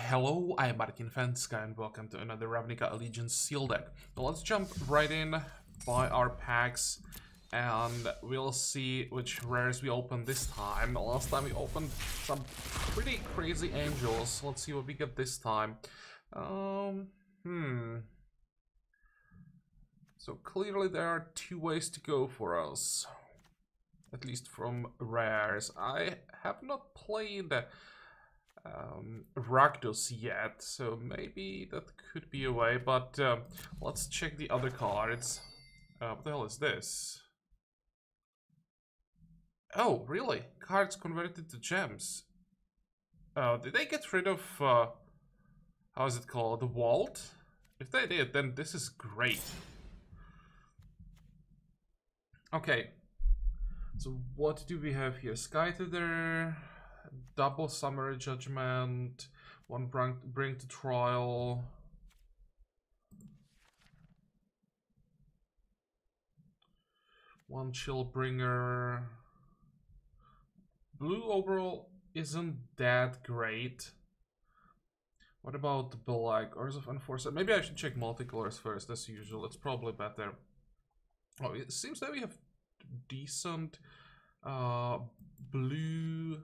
Hello, I'm Martin Fencka and welcome to another Ravnica Allegiance Seal deck. Now let's jump right in, buy our packs, and we'll see which rares we open this time. Last time we opened some pretty crazy angels. Let's see what we get this time. So clearly there are two ways to go for us. At least from rares. I have not played Rakdos yet, so maybe that could be a way, but let's check the other cards. What the hell is this? Oh, really? Cards converted to gems. Did they get rid of, how is it called? The vault? If they did, then this is great. Okay. So what do we have here? Skytither, double summary judgment, one bring to trial. One chill bringer. Blue overall isn't that great. What about the black? Ors of Enforcer? Maybe I should check multicolors first, as usual. It's probably better. Oh, it seems that we have decent blue,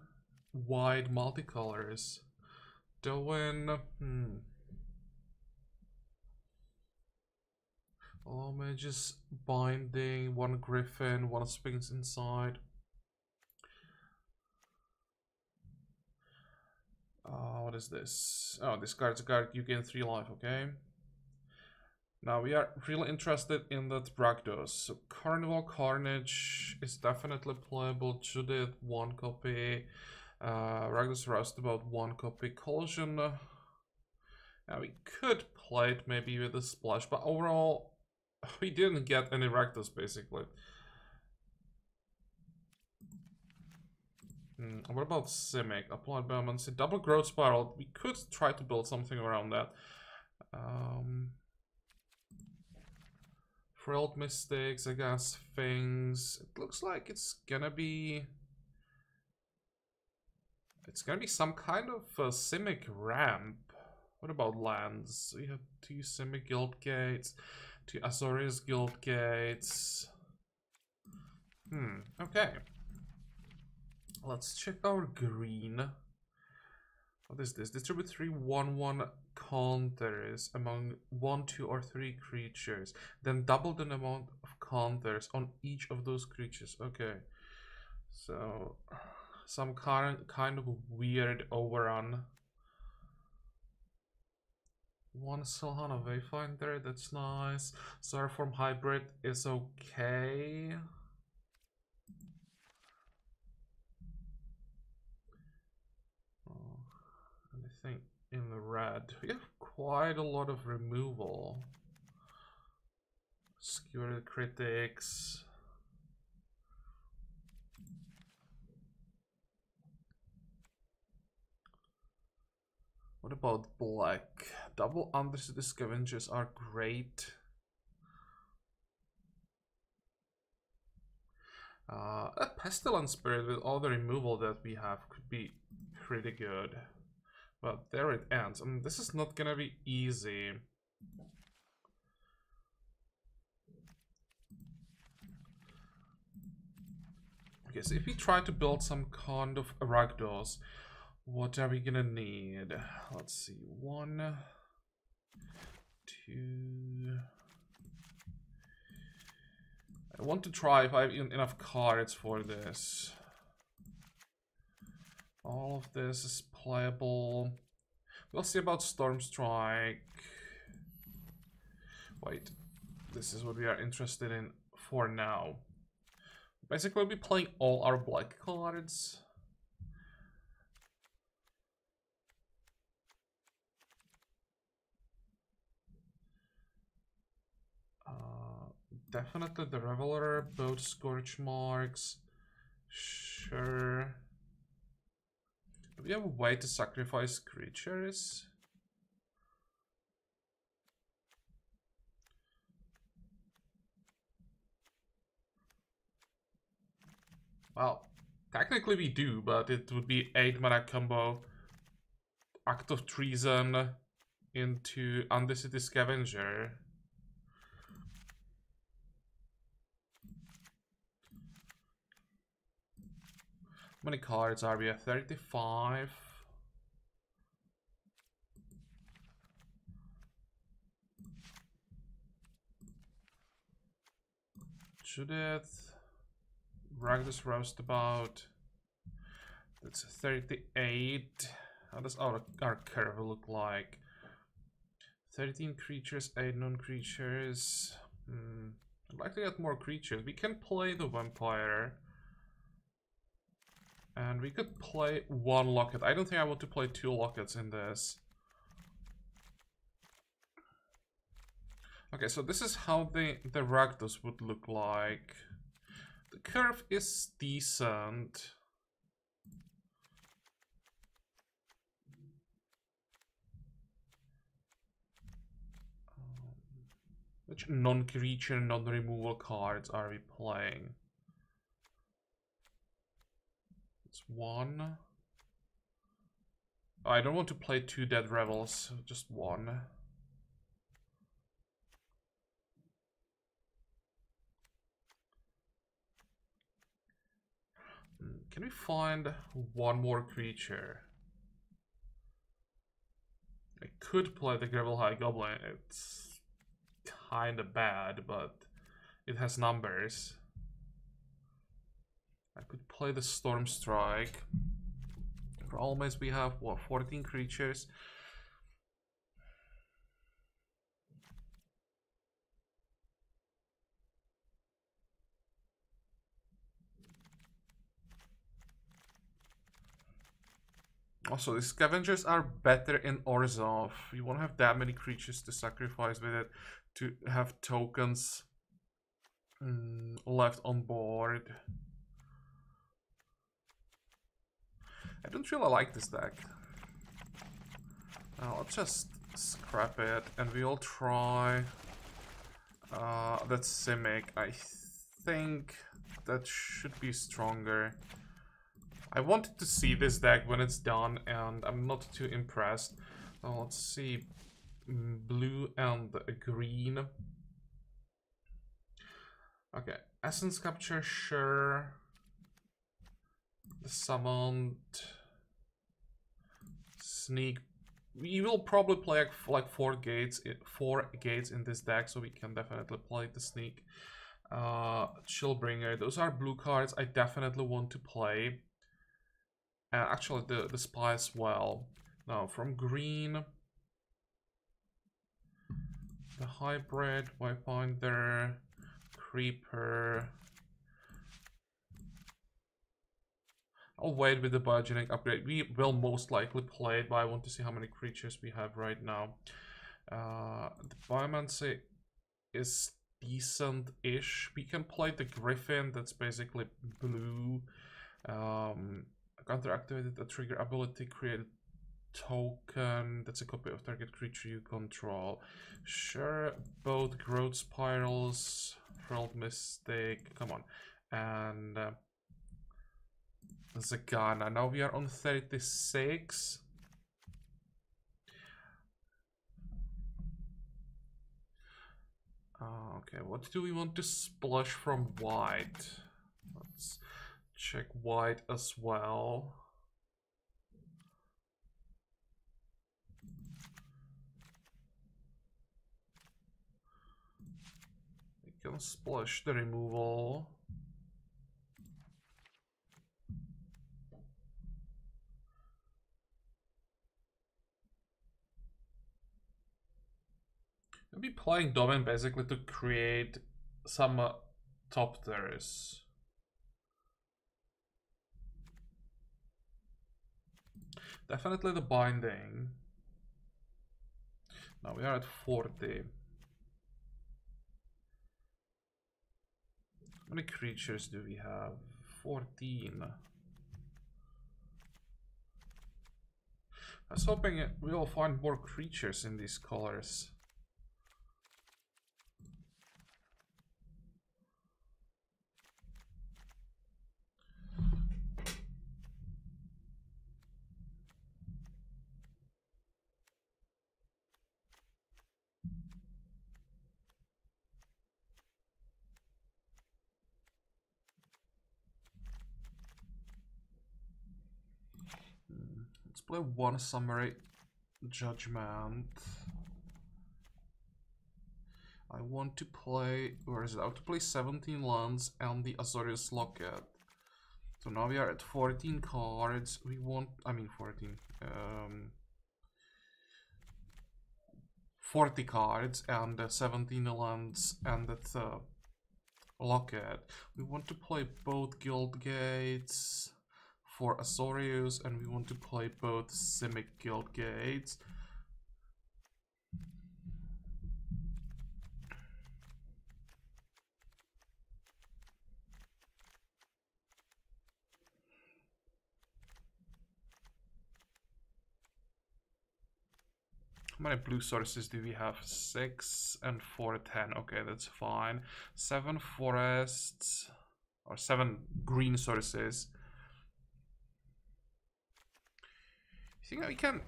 white multicolors. Doin. Oh, mages binding, one griffin, one sphinx inside. What is this? Oh, discards a card, you gain 3 life, okay. Now we are really interested in that Rakdos. So Carnival Carnage is definitely playable. Judith, 1 copy. Rakdos Roustabout, 1 copy. Collision. Now we could play it maybe with a splash, but overall we didn't get any Rakdos basically. What about Simic? Applied Bellmancy, double growth spiral. We could try to build something around that. Frilled Mystics, I guess, things. It looks like it's gonna be some kind of a Simic ramp. What about lands? We have 2 Simic Guild Gates, 2 Azorius Guild Gates. Okay. Let's check our green. What is this? Distribute 3 1/1 counters among 1, 2, or 3 creatures. Then double the amount of counters on each of those creatures. Okay. So some kind of weird overrun. 1 Silhana Wayfinder, that's nice. Sarform Hybrid is okay. Anything in the red? We have quite a lot of removal. Skewer the critics. What about black? Double Undercity Scavengers are great. A Pestilence Spirit with all the removal that we have could be pretty good. But there it ends. I mean, this is not gonna be easy. Okay, so if we try to build some kind of Rakdos, what are we gonna need? Let's see. 1, 2. I want to try if I have enough cards for this. All of this is playable. We'll see about Storm Strike. Wait, this is what we are interested in for now. Basically, we'll be playing all our black cards. Definitely the Reveler, both Scorch Marks. Sure. Do we have a way to sacrifice creatures? Well, technically we do, but it would be 8 mana combo act of treason into Undercity Scavenger. How many cards are we at? 35. Judith. Ragdos Roustabout. That's 38. How does our curve look like? 13 creatures, 8 non-creatures. I'd like to get more creatures. We can play the vampire. And we could play 1 locket. I don't think I want to play 2 lockets in this. Okay, so this is how the Rakdos would look like. The curve is decent. Which non-creature, non-removal cards are we playing? It's 1. Oh, I don't want to play 2 Dead Rebels, just 1. Can we find 1 more creature? I could play the Gravel High Goblin. It's kinda bad, but it has numbers. I could play the Storm Strike. For almost we have, what, 14 creatures? Also, the scavengers are better in Orzhov. You won't have that many creatures to sacrifice with it to have tokens left on board. I don't really like this deck. Let's just scrap it and we'll try that Simic. I think that should be stronger. I wanted to see this deck when it's done, and I'm not too impressed. Let's see. Blue and green. Okay, Essence Capture, sure. The Summoned. Sneak. We will probably play like 4 gates in this deck, so we can definitely play the Sneak. Chillbringer. Those are blue cards I definitely want to play. Actually, the Spy as well. Now, from green, the Hybrid, Wayfinder, Creeper. I'll wait with the Biogenic upgrade. We will most likely play it, but I want to see how many creatures we have right now. The Biomancy is decent-ish. We can play the Griffin, that's basically blue. Counter-activated a trigger ability, create a token. That's a copy of target creature you control. Sure, both Growth Spirals, Hurled Mystic, come on. And Zagana. Now we are on 36. Okay, what do we want to splash from white? Let's check white as well. We can splash the removal. I'll be playing Domain basically to create some top tiers. Definitely the Binding. Now we are at 40. How many creatures do we have? 14. I was hoping we will find more creatures in these colors. play one summary judgment. I want to play, where is it? I want to play 17 lands and the Azorius Locket. So now we are at 14 cards. We want, I mean 14. 40 cards and 17 lands and that Locket. We want to play both Guild Gates for Azorius, and we want to play both Simic Guild Gates. How many blue sources do we have? 6 and 4, 10. Okay, that's fine. 7 forests, or 7 green sources. I think we can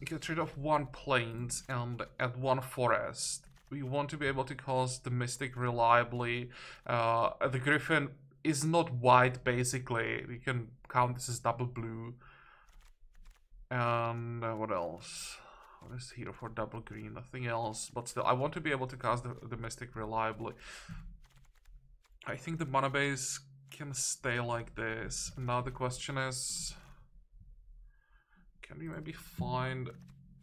get rid of 1 plains and add 1 forest. We want to be able to cast the Mystic reliably. The Griffin is not white, basically. We can count this as double blue. And what else? What is here for double green? Nothing else. But still, I want to be able to cast the Mystic reliably. I think the mana base can stay like this. And now the question is, can we maybe find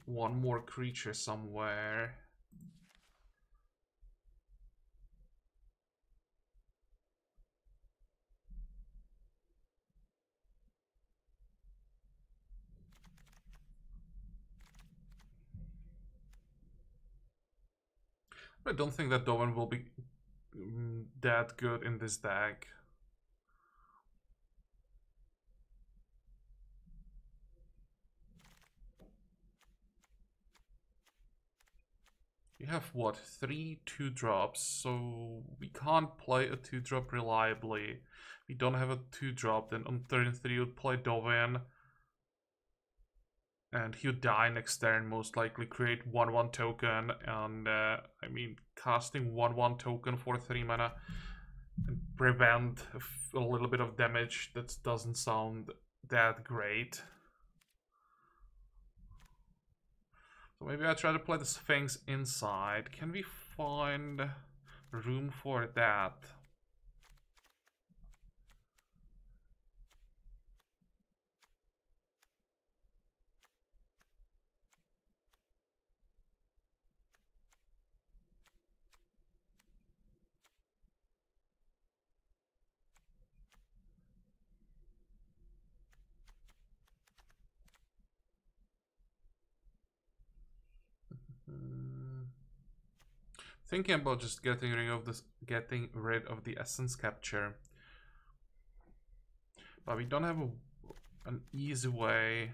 1 more creature somewhere? I don't think that Dovan will be that good in this deck. We have what, 3 2-drops, so we can't play a 2-drop reliably. We don't have a 2-drop, then on turn 3 would play Dovan. And he would die next turn, most likely create 1/1 token, and I mean, casting 1/1 token for 3 mana and prevent a little bit of damage, that doesn't sound that great. So maybe I try to play the Sphinx inside. Can we find room for that? Thinking about just getting rid of the essence capture, but we don't have an easy way,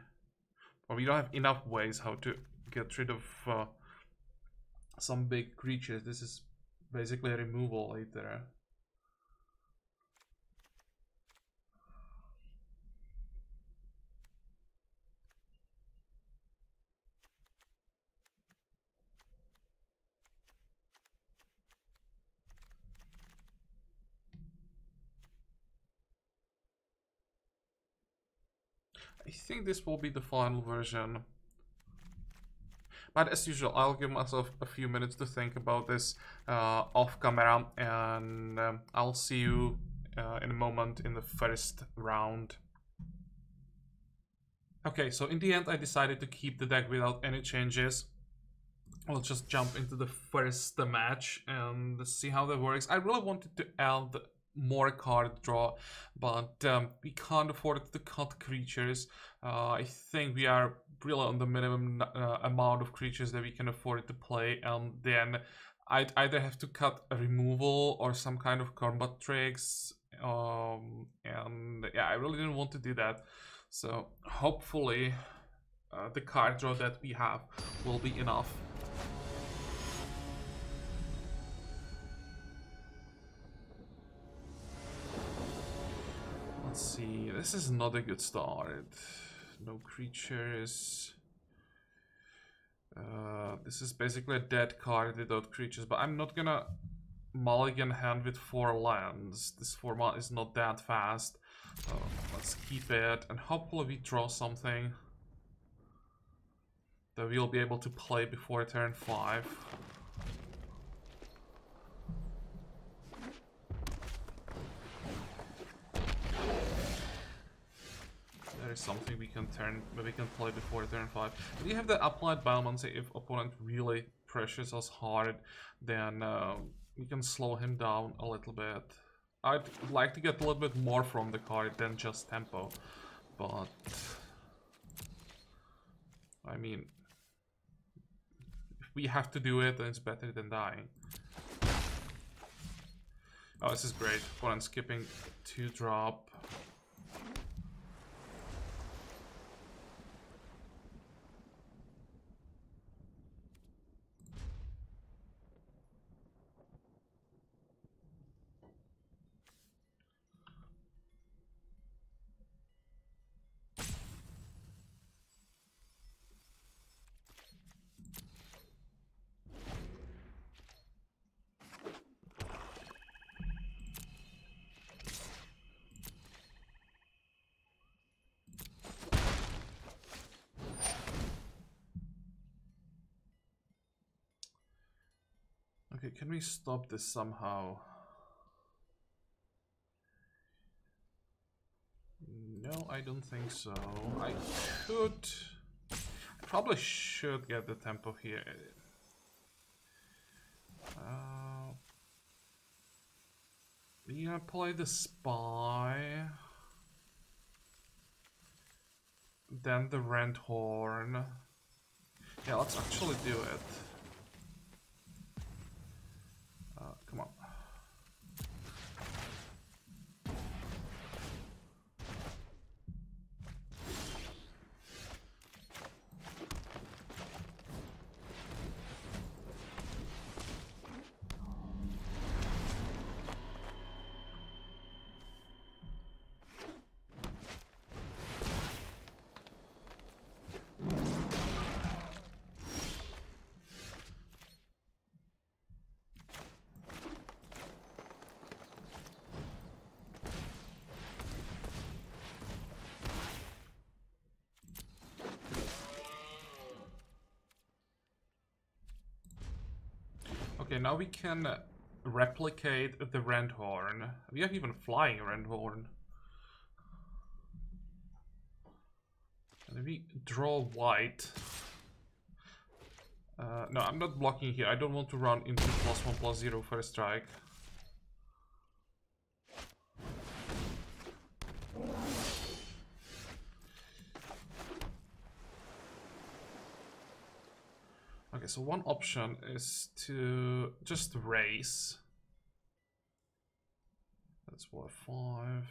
or we don't have enough ways how to get rid of some big creatures. This is basically a removal later. I think this will be the final version. But as usual, I'll give myself a few minutes to think about this off camera, and I'll see you in a moment in the first round. Okay, so in the end I decided to keep the deck without any changes. I'll just jump into the first match and see how that works. I really wanted to add more card draw, but we can't afford to cut creatures. I think we are really on the minimum amount of creatures that we can afford to play, and then I'd either have to cut a removal or some kind of combat tricks, and yeah, I really didn't want to do that. So hopefully the card draw that we have will be enough. Let's see, this is not a good start. No creatures. This is basically a dead card without creatures, but I'm not gonna mulligan hand with 4 lands. This format is not that fast. So let's keep it, and hopefully we draw something that we'll be able to play before turn 5. There is something we can play before turn 5. We have the applied Biomancy. If opponent really pressures us hard, then we can slow him down a little bit. I'd like to get a little bit more from the card than just tempo, but I mean, if we have to do it, then it's better than dying. Oh, this is great. Opponent skipping 2-drop. Okay, can we stop this somehow? No, I don't think so. I could... I probably should get the tempo here. We're gonna play the spy. Then the rent horn. Yeah, let's actually do it. Come on. Okay, now we can replicate the rent horn. We have even flying rent horn. And we draw white. No, I'm not blocking here. I don't want to run into +1/+0 for a strike. Okay, so one option is to just raise. That's what, 5.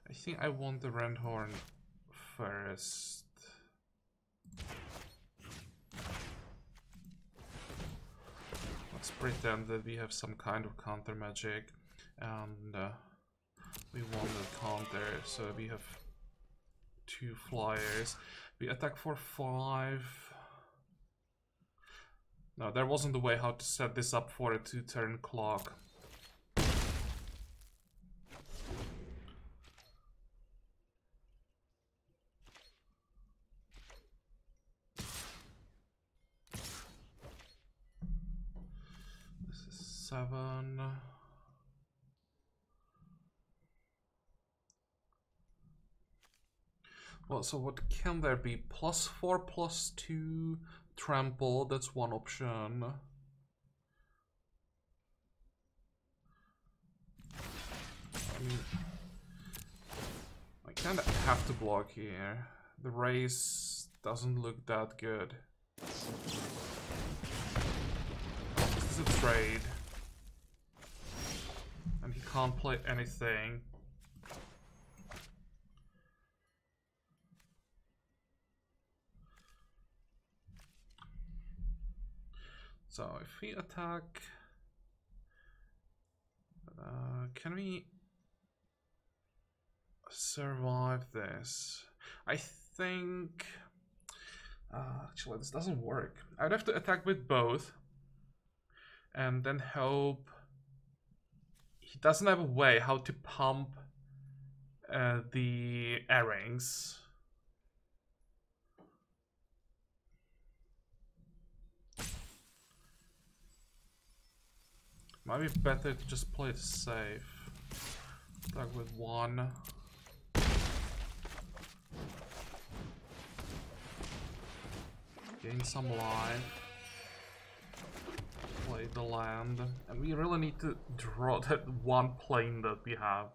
I think I want the rent horn first. Let's pretend that we have some kind of counter magic, and we want the counter, so we have 2 flyers. We attack for 5. No, there wasn't a way how to set this up for a 2-turn clock. This is 7. Well, so what can there be? +4/+2 trample, that's one option. I mean, I kinda have to block here. The race doesn't look that good. This is a trade. And he can't play anything. So if we attack, can we survive this? I think Actually, this doesn't work. I'd have to attack with both. And then hope he doesn't have a way how to pump the airings. Might be better to just play it safe. Attack with one. Gain some life. Play the land. And we really need to draw that one plane that we have.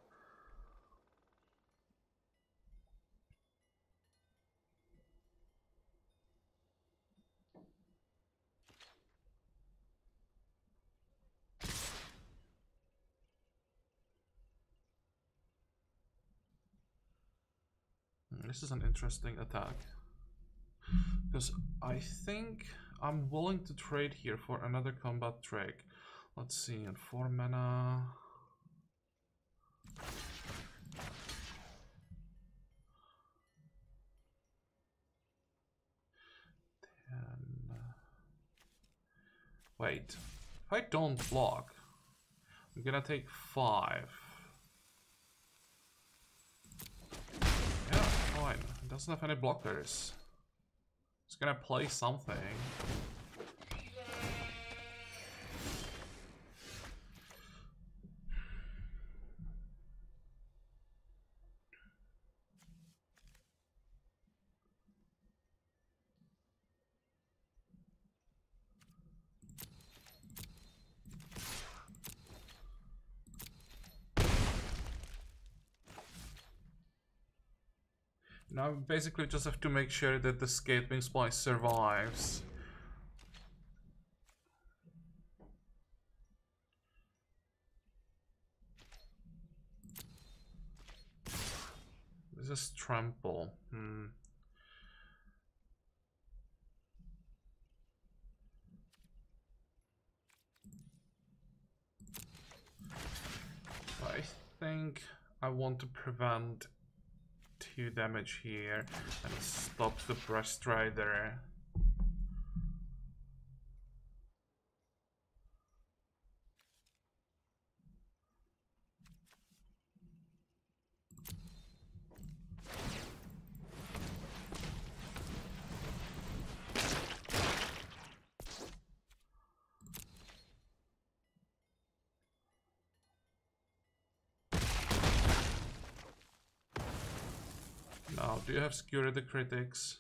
This is an interesting attack. Because I think I'm willing to trade here for another combat trick. Let's see, and 4 mana. Wait, if I don't block, I'm gonna take 5. Yeah, fine. It doesn't have any blockers. It's gonna play something. Now we basically just have to make sure that the Skatewing Splice survives. This is trample. I think I want to prevent 2 damage here and stop the Breast Rider. Now, do you have security critics?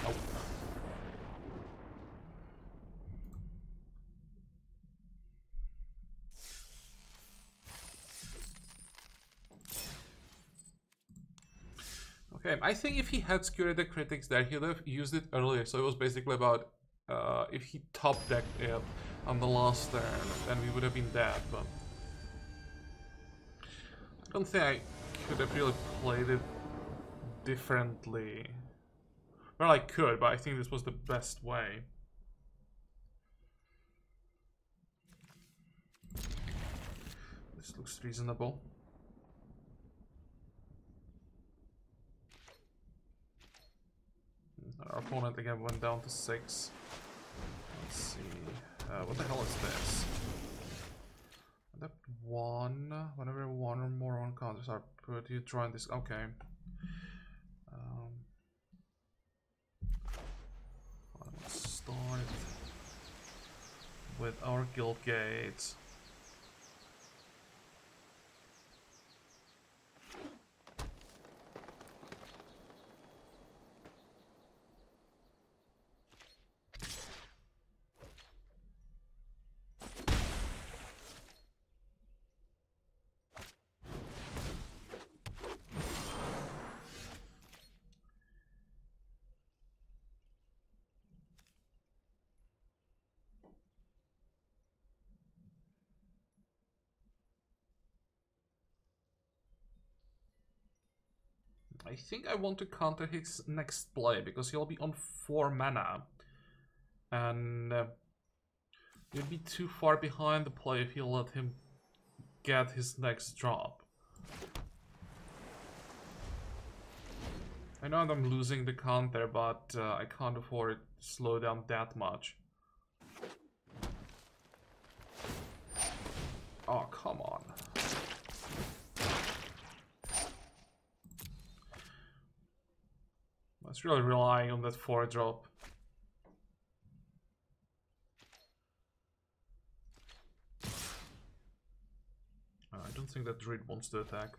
Nope. Okay, I think if he had security critics there, he would have used it earlier. So it was basically about if he top decked it on the last turn, then we would have been dead. But I don't think I could have really played it differently. Well, I could, but I think this was the best way. This looks reasonable. Our opponent again went down to 6. Let's see. What the hell is this? Adapt 1. Whenever 1 or more encounters are put, you join this. Okay. Let's start with our guild gates. I think I want to counter his next play because he'll be on 4 mana. And You'd be too far behind the play if you let him get his next drop. I know I'm losing the counter, but I can't afford to slow down that much. Oh, come on. I was really relying on that 4-drop. I don't think that druid wants to attack.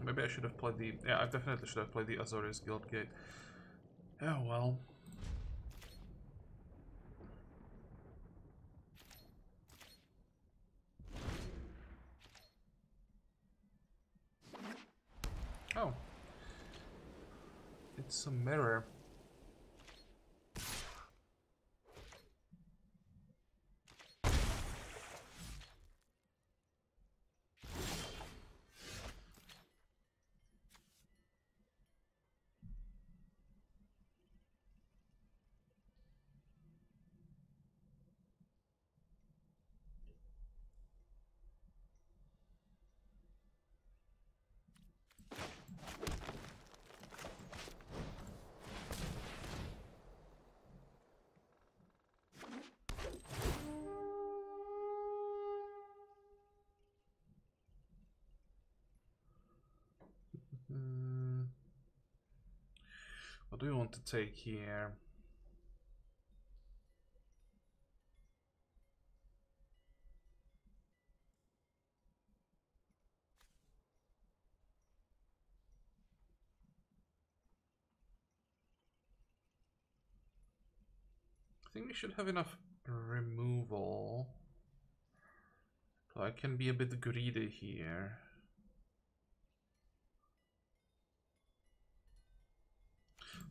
Maybe I should have played the... Yeah, I definitely should have played the Azorius Guildgate. Oh well. Oh. It's a mirror. What do we want to take here? I think we should have enough removal. So I can be a bit greedy here.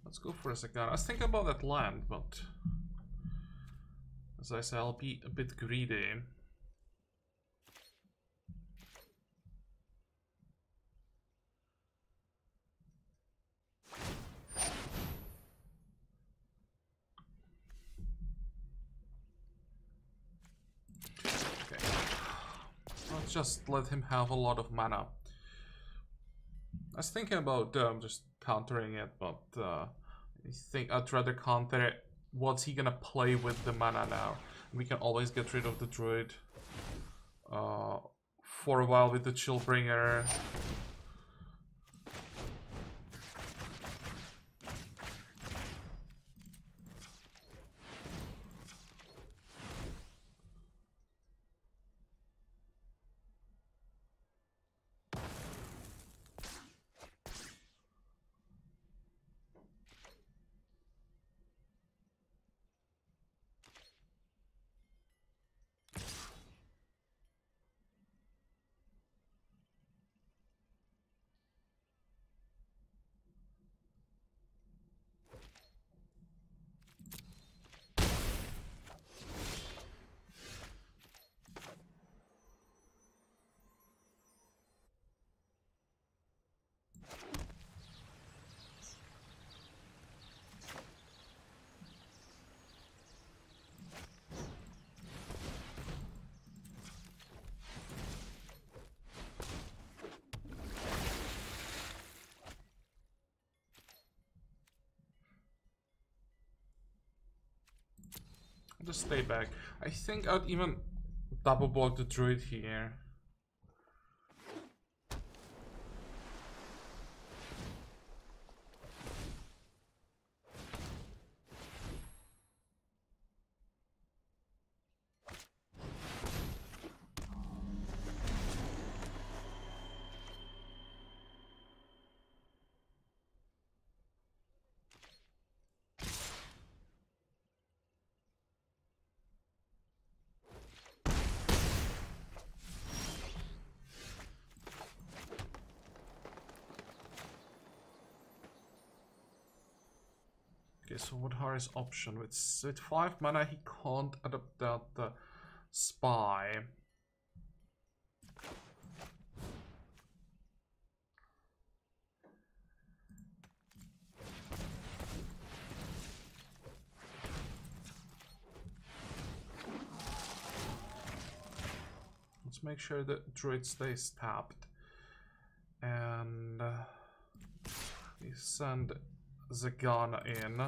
Let's go for a second. I was thinking about that land, but as I said, I'll be a bit greedy. Okay. Let's just let him have a lot of mana. I was thinking about just countering it, but I think I'd rather counter it. What's he gonna play with the mana now? We can always get rid of the druid for a while with the Chillbringer. Just stay back. I think I'd even double block the druid here. Okay, so what are his options? With 5 mana, he can't adapt that spy. Let's make sure the druid stays tapped. And we send Zagana in.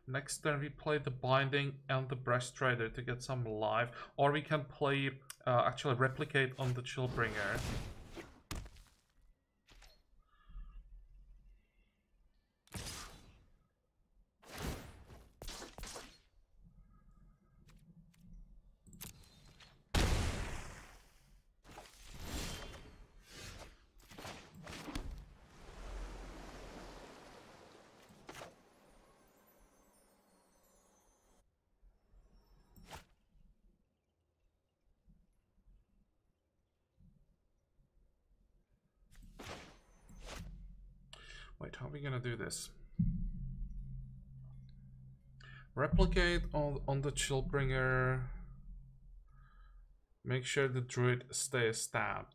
Next turn we play the Binding and the Breast Trader to get some life. Or we can play, actually replicate on the Chillbringer. Wait, how are we gonna do this? Replicate on the Chillbringer. Make sure the druid stays stabbed.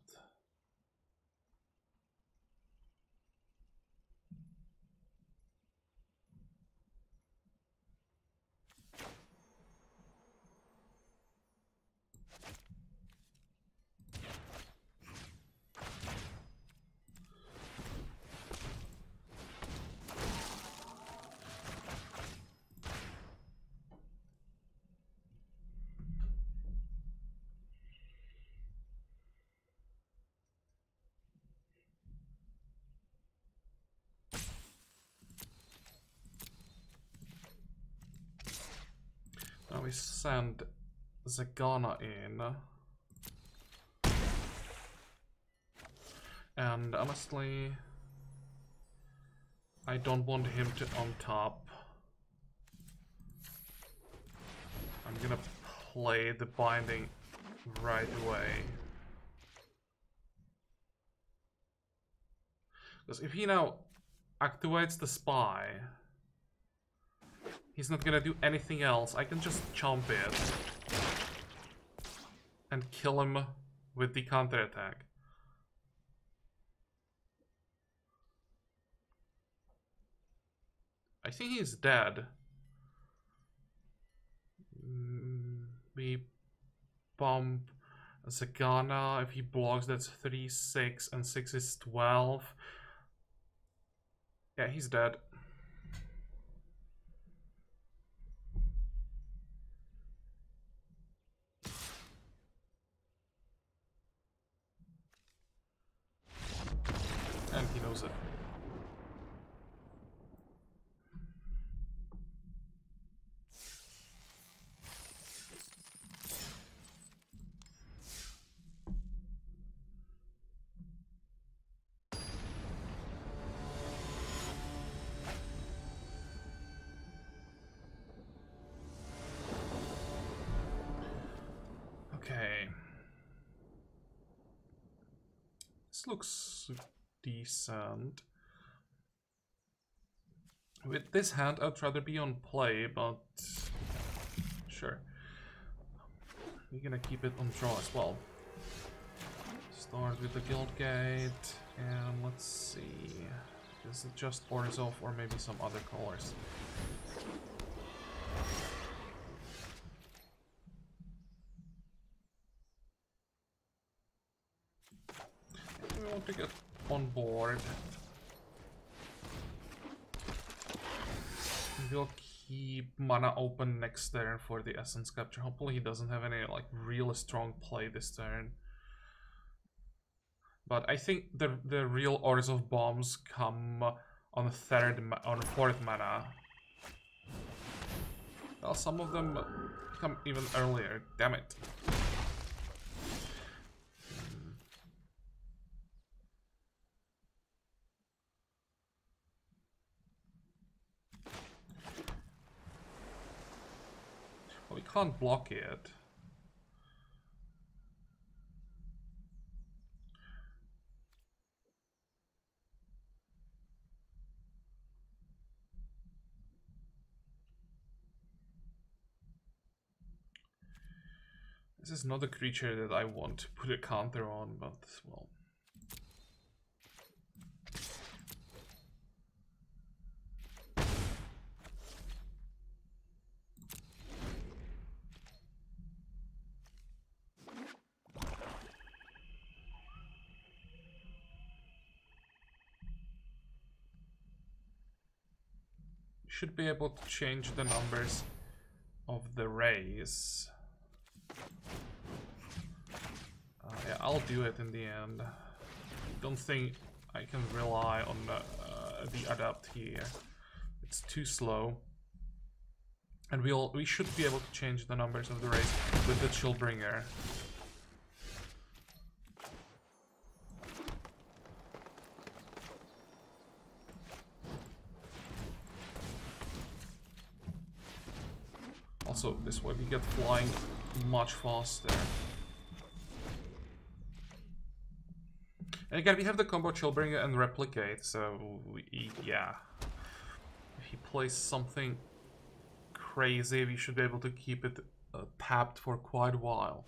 Now we send Zagana in. And honestly, I don't want him to untap. I'm gonna play the Binding right away. Because if he now activates the spy, he's not gonna do anything else. I can just chomp it and kill him with the counterattack. I think he's dead. We bump Zagana. If he blocks, that's 3, 6, and 6 is 12. Yeah, he's dead. And he knows it. Okay. This looks decent. With this hand, I'd rather be on play, but sure. We're gonna keep it on draw as well. Start with the Guild Gate, and let's see. Is it just Orzhov or maybe some other colors? We want to get on board. We'll keep mana open next turn for the Essence Capture. Hopefully he doesn't have any like real strong play this turn. But I think the real Orzhov bombs come on the fourth mana. Well, some of them come even earlier. Damn it. Well, we can't block it. This is not a creature that I want to put a counter on, but well. Should be able to change the numbers of the rays. Yeah, I'll do it in the end. Don't think I can rely on the adapt here. It's too slow. And we should be able to change the numbers of the rays with the Chillbringer. Also, this way we get flying much faster. And again, we have the combo Chillbringer and Replicate, so yeah. If he plays something crazy, we should be able to keep it tapped for quite a while.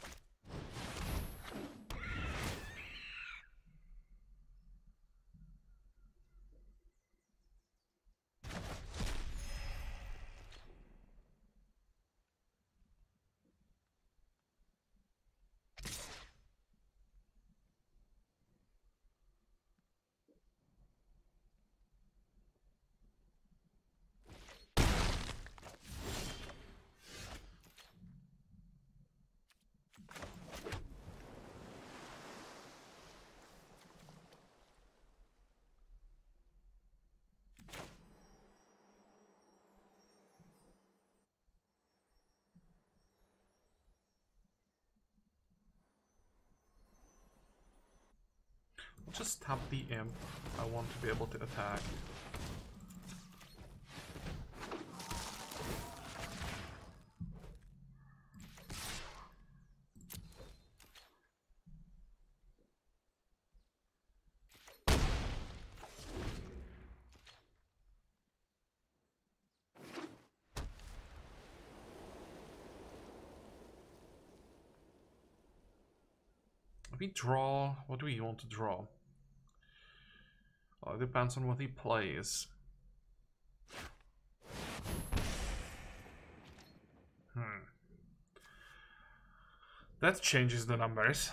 Just tap the imp. I want to be able to attack. We draw. What do we want to draw? Well, it depends on what he plays. That changes the numbers.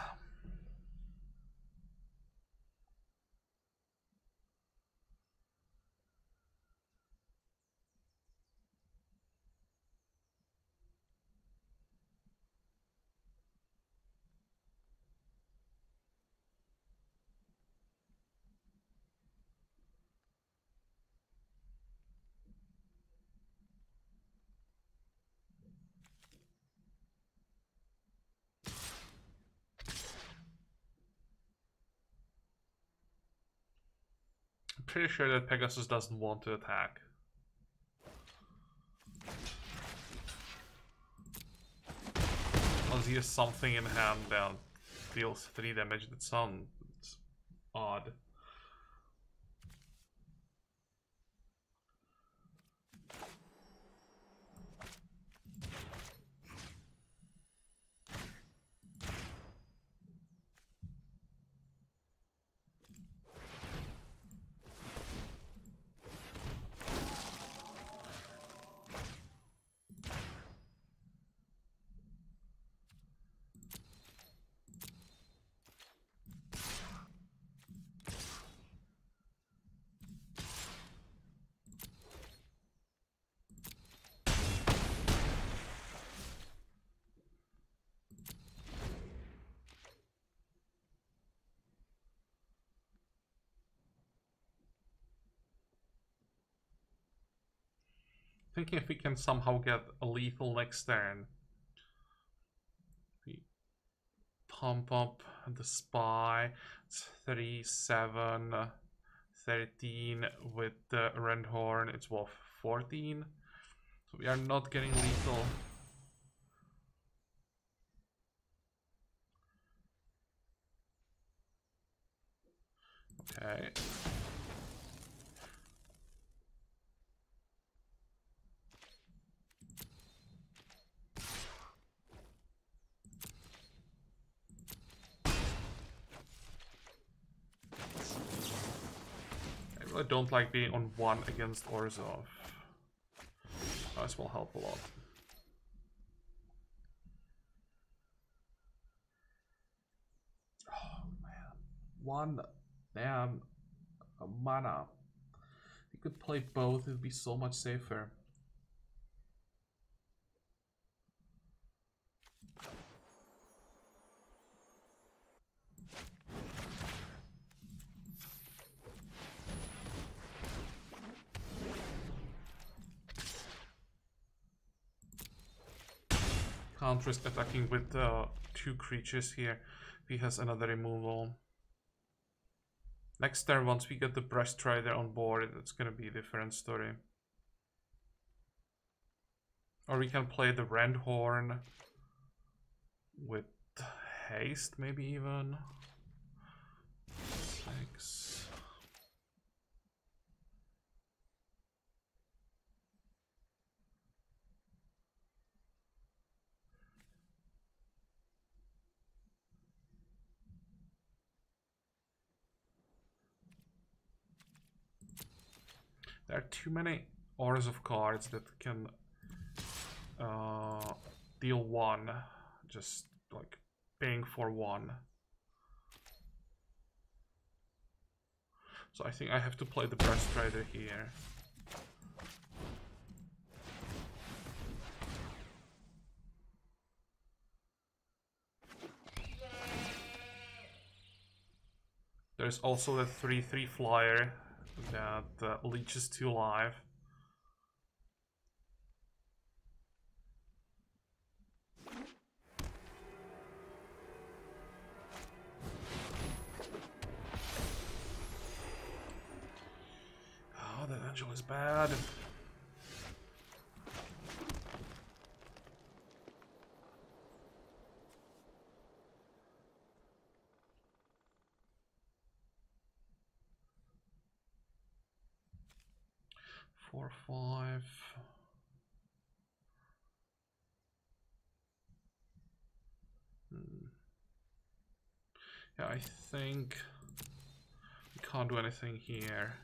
Pretty sure that Pegasus doesn't want to attack. Unless he has something in hand that deals 3 damage. That sounds odd. Thinking if we can somehow get a lethal next turn. We pump up the spy. It's 3, 7, 13 with the Rendhorn. It's what, 14? So we are not getting lethal. Okay. I don't like being on 1 against Orzhov. This will help a lot. Oh man. 1 damn mana. If you could play both, it would be so much safer. Can't risk attacking with 2 creatures here. He has another removal. Next turn, once we get the Breast Trader on board, it's gonna be a different story. Or we can play the Rendhorn with haste, maybe even. 6. There are too many orders of cards that can deal 1, just like paying for 1. So I think I have to play the Breast Trader here. There's also the 3/3 flyer that leeches 2 life. Oh, that angel is bad. Four, 5. Yeah, I think we can't do anything here.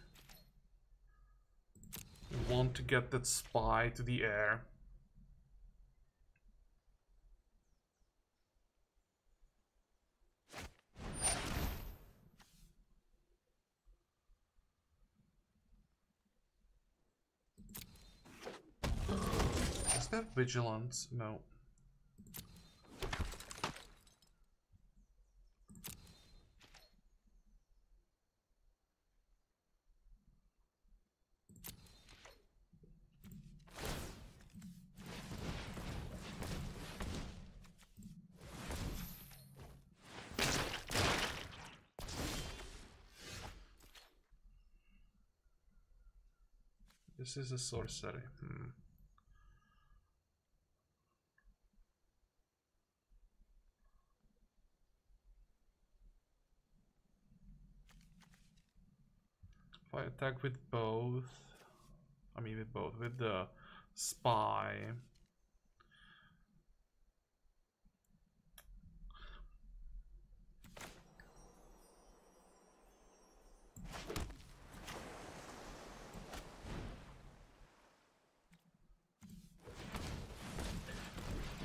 We want to get that spy to the air. Is that vigilance? No. This is a sorcery. If I attack with both, with the spy.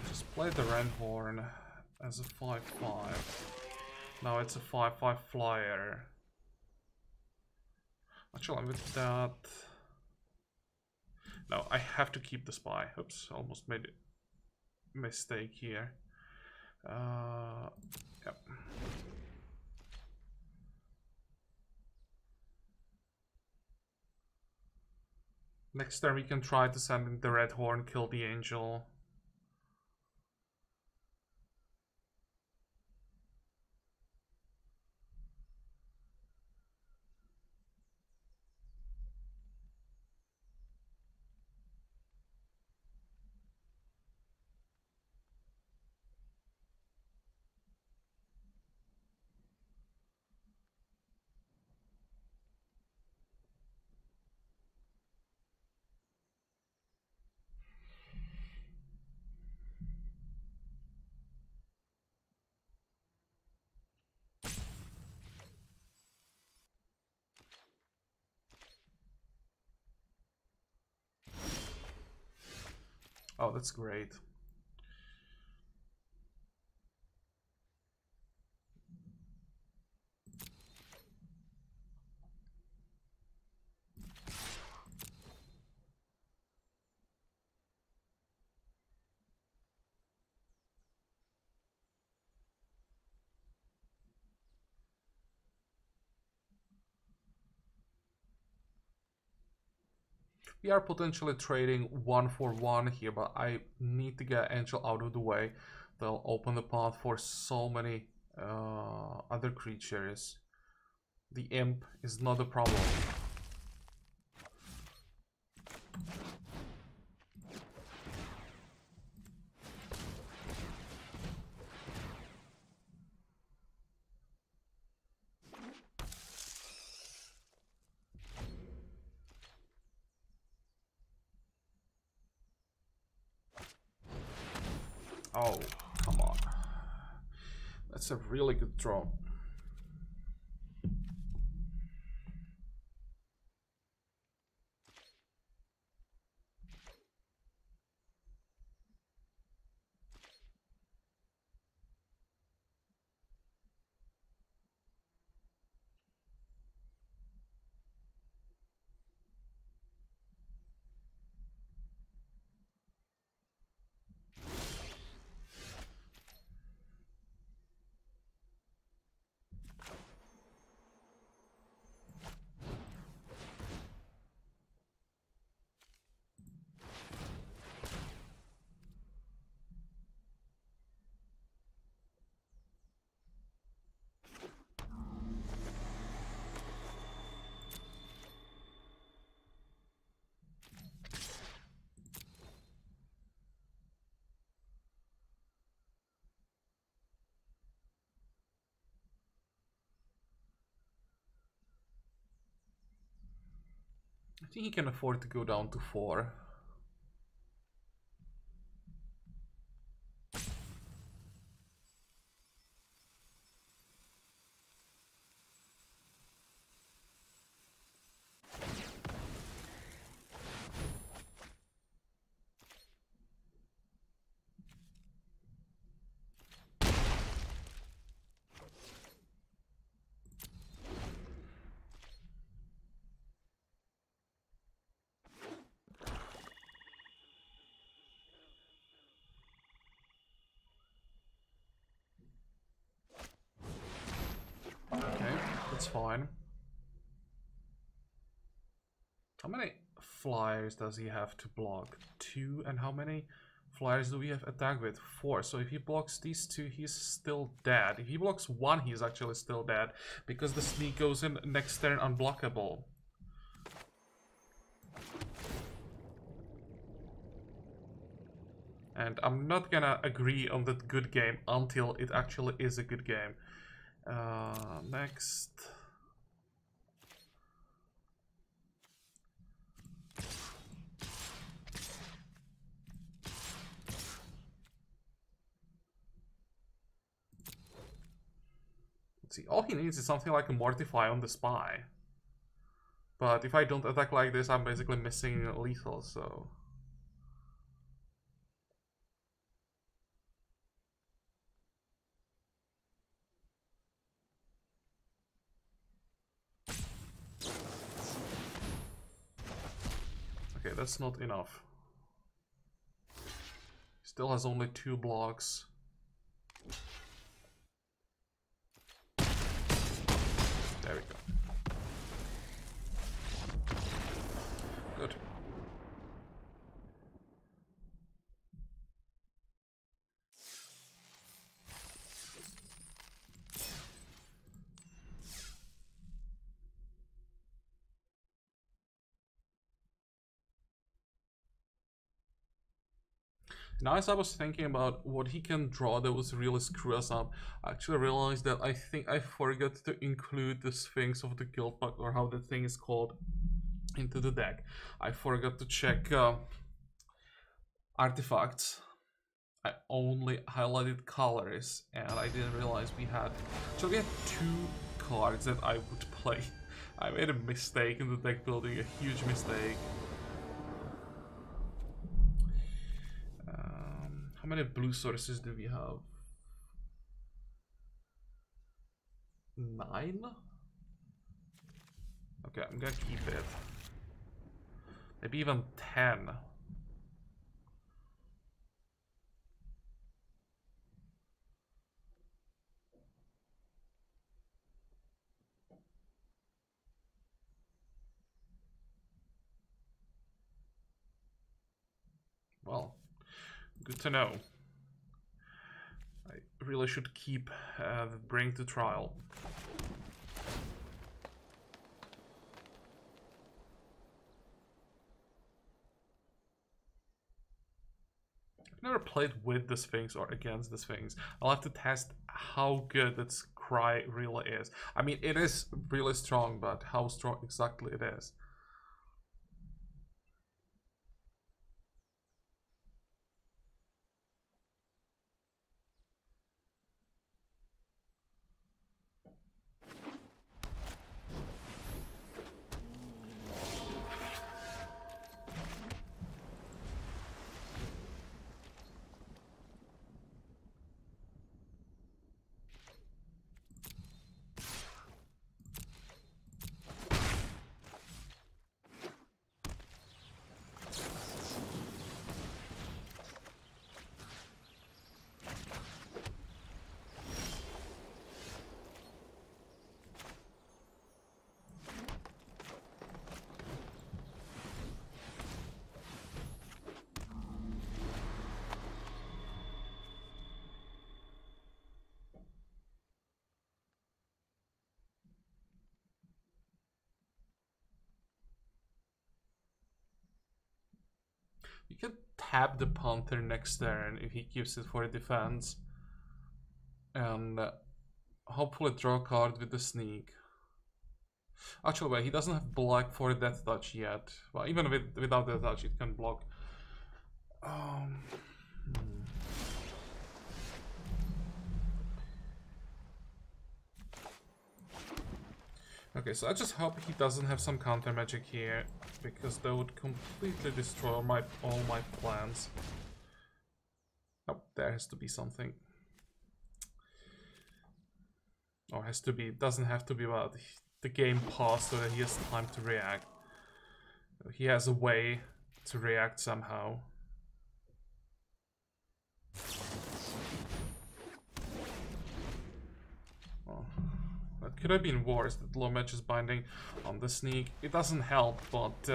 Just play the Rendhorn as a 5/5. Now it's a 5/5 flyer. Actually, with that... No, I have to keep the spy. Oops, almost made a mistake here. Yep. Next turn we can try to send in the Red Horn, kill the angel. Oh, that's great. We are potentially trading 1 for 1 here, but I need to get Angel out of the way. They'll open the path for so many other creatures. The imp is not a problem. Oh, come on. That's a really good draw. I think he can afford to go down to 4. Okay, that's fine. How many flyers does he have to block? 2, and how many flyers do we have attack with? 4. So if he blocks these 2, he's still dead. If he blocks 1, he's actually still dead, because the sneak goes in next turn unblockable. And I'm not gonna agree on that good game until it actually is a good game. Next. Let's see, all he needs is something like a Mortify on the Spy. But if I don't attack like this, I'm basically missing lethal, so... Okay, that's not enough. Still has only 2 blocks. There we go. Good. Now, as I was thinking about what he can draw that was really screw us up, I actually realized that I think I forgot to include the Sphinx of the Guildpact, or how the thing is called, into the deck. I forgot to check artifacts. I only highlighted colors, and I didn't realize we had... So we had 2 cards that I would play. I made a mistake in the deck building, a huge mistake. How many blue sources do we have? 9? Okay, I'm gonna keep it. Maybe even 10. Well, good to know. I really should keep bring to trial. I've never played with the Sphinx or against the Sphinx. I'll have to test how good its cry really is. I mean, it is really strong, but how strong exactly it is. You can tap the Panther next turn if he keeps it for defense. And hopefully draw a card with the Sneak. Actually, wait, he doesn't have black for Death Touch yet. Well, even without Death Touch, it can block. Okay, so I just hope he doesn't have some counter magic here, because that would completely destroy all my plans. Oh, there has to be something. Or has to be, it doesn't have to be, well, the game paused so that he has time to react. He has a way to react somehow. Oh, that could have been worse, that low match is binding on the Sneak. It doesn't help, but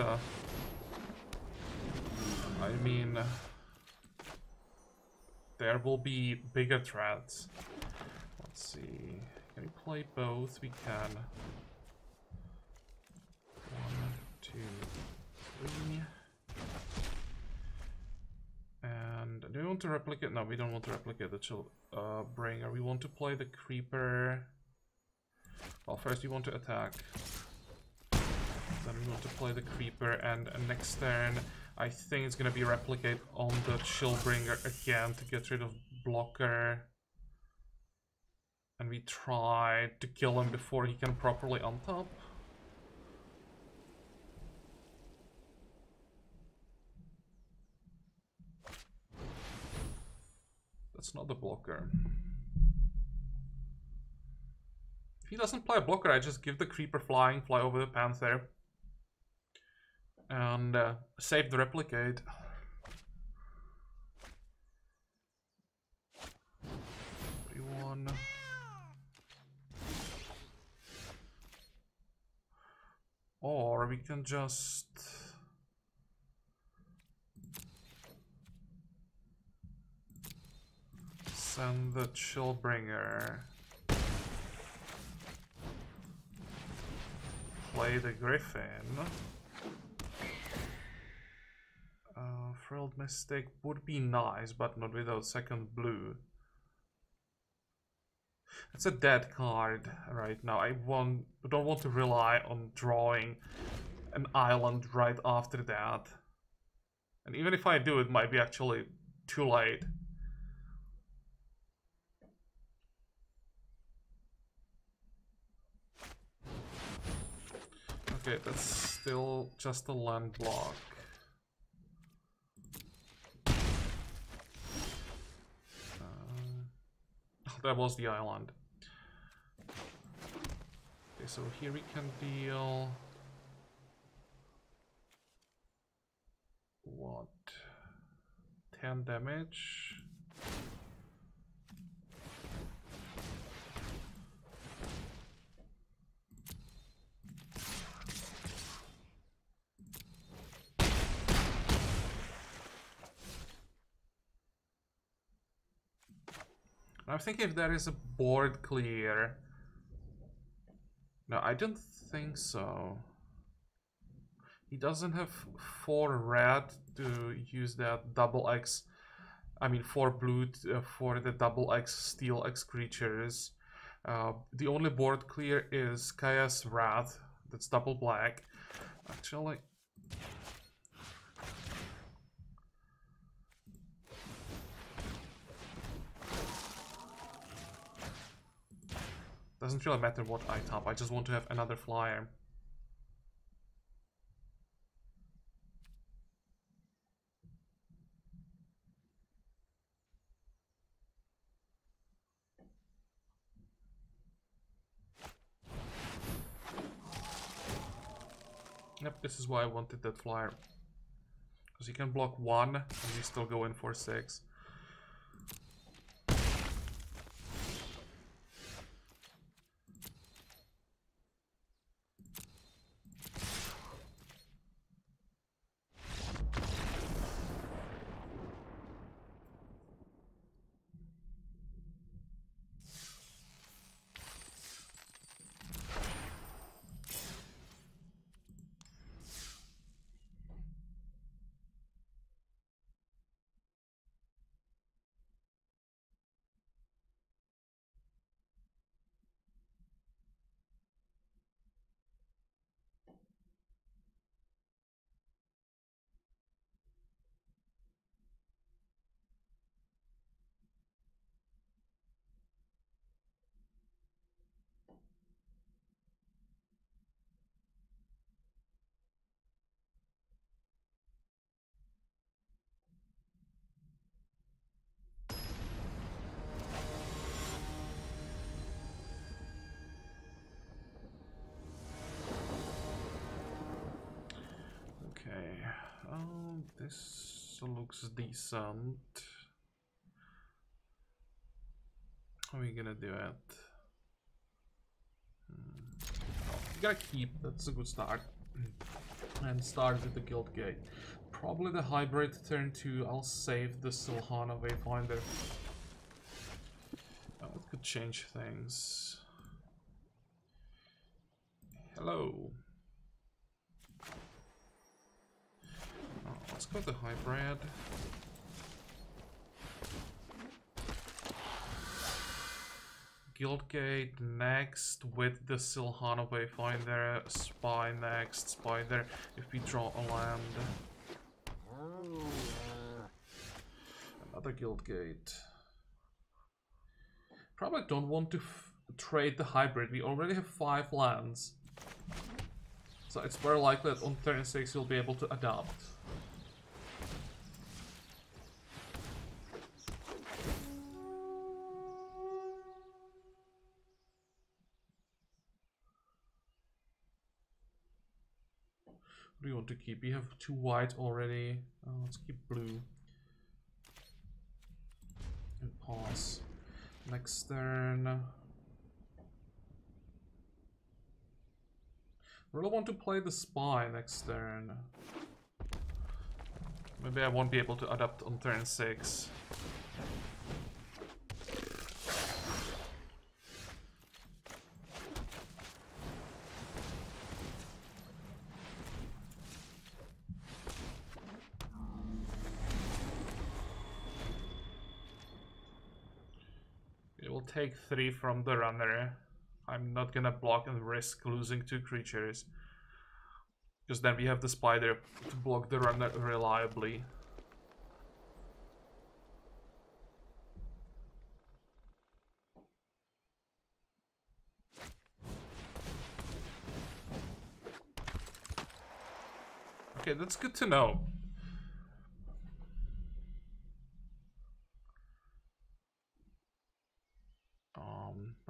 I mean, there will be bigger threats. Let's see. Can we play both? We can. 1, 2, 3. And do we want to replicate? No, we don't want to replicate the Chill Bringer. We want to play the Creeper. Well, first we want to attack. Then we want to play the Creeper, and next turn I think it's gonna be replicate on the Chillbringer again to get rid of blocker. And we try to kill him before he can properly untap. That's not the blocker. If he doesn't play a blocker, I just give the Creeper fly over the Panther. And save the replicate. One. Or we can just send the Chillbringer. Play the Griffin. Frilled Mystic would be nice, but not without second blue. It's a dead card right now. I don't want to rely on drawing an island right after that. And even if I do, it might be actually too late. Okay, that's still just a land block. That was the island. Okay, so here we can deal... what? 10 damage. I think if there is a board clear... No, I don't think so. He doesn't have 4 red to use that double X. I mean 4 blue for the double X steel X creatures. The only board clear is Kaya's Wrath. That's double black. Actually... doesn't really matter what I top, I just want to have another flyer. Yep, this is why I wanted that flyer. Because you can block 1 and you still go in for 6. This looks decent. How are we gonna do it? You gotta keep, that's a good start. And start with the Guild Gate. Probably the hybrid turn 2, I'll save the Silhana Wayfinder. Oh, it could change things. Hello. Let's go to hybrid. Guildgate next with the Silhana Wayfinder. Spy next. Spy there if we draw a land. Another Guildgate. Probably don't want to trade the hybrid. We already have 5 lands. So it's very likely that on turn 6 you'll be able to adapt. What do you want to keep? We have 2 white already. Let's keep blue. And pause. Next turn. Really want to play the spy next turn. Maybe I won't be able to adapt on turn 6. It will take 3 from the runner. I'm not gonna block and risk losing 2 creatures. Because then we have the spider to block the runner reliably. Okay, that's good to know.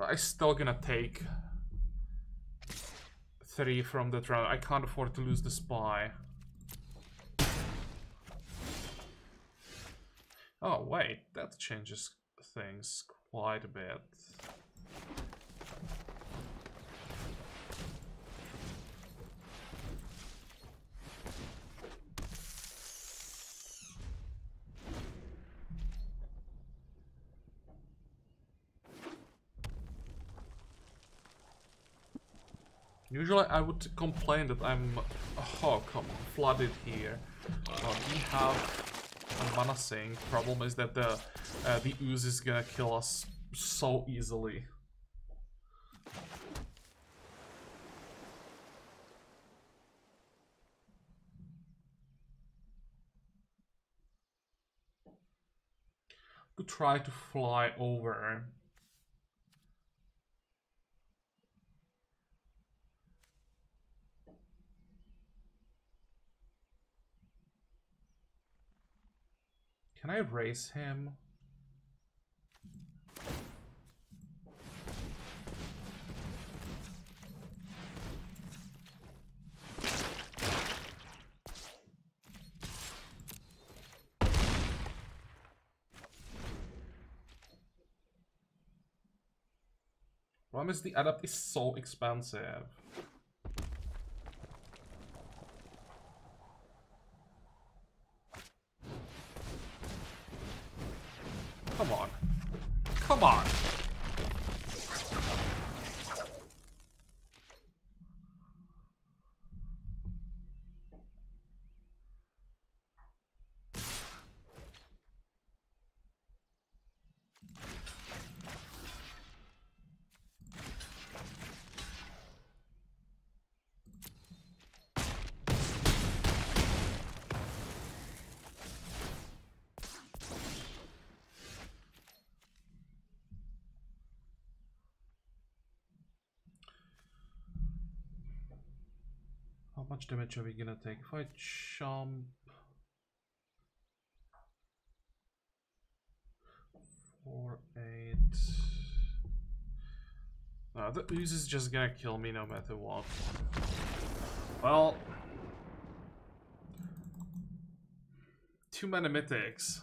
I still gonna take 3 from that round. I can't afford to lose the spy. Oh wait, that changes things quite a bit. Usually I would complain that I'm, oh come on, flooded here. We have a mana sink. Problem is that the ooze is gonna kill us so easily. Could try to fly over. Can I raise him? Problem is the adapt is so expensive. Come on. Come on. How much damage are we gonna take if I jump? 4, 8. No, the ooze is just gonna kill me no matter what. Well, too many mythics.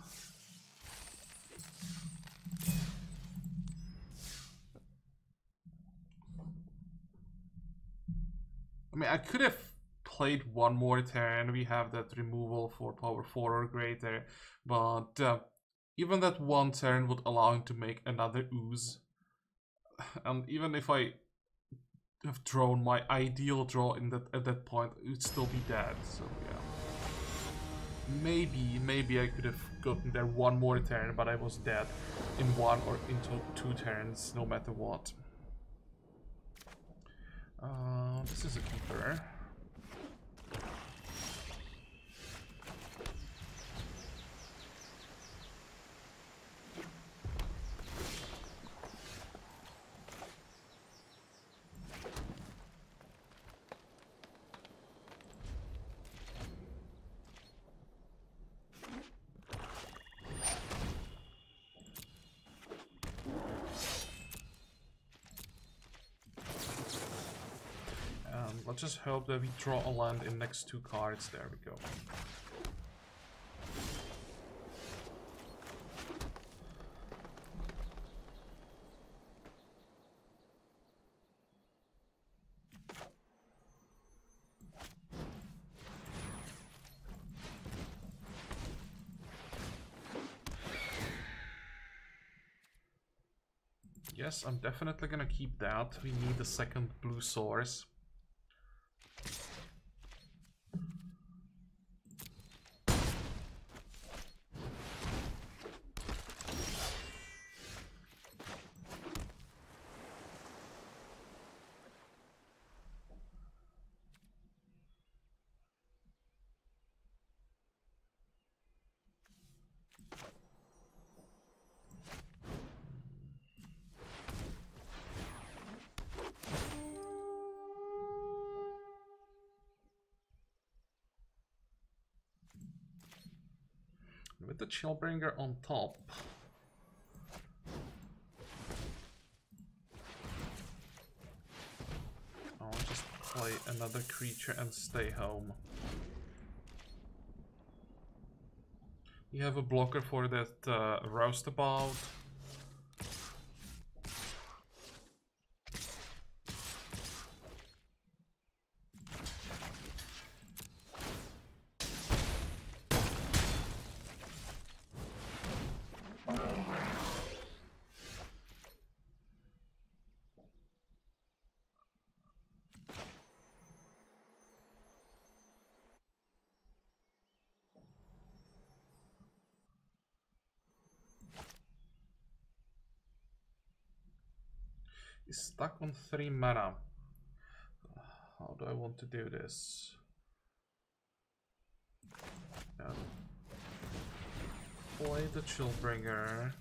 I mean, I could have played one more turn. We have that removal for power 4 or greater, but even that one turn would allow him to make another ooze. And even if I have drawn my ideal draw in that at that point, it would still be dead. So yeah, maybe I could have gotten there one more turn, but I was dead in 1 or into 2 turns, no matter what. This is a keeper. Let's just hope that we draw a land in next 2 cards. There we go. Yes, I'm definitely gonna keep that. We need a second blue source. With the Chillbringer on top. play another creature and stay home. You have a blocker for that roustabout. He's stuck on 3 mana. How do I want to do this? Play the Chillbringer.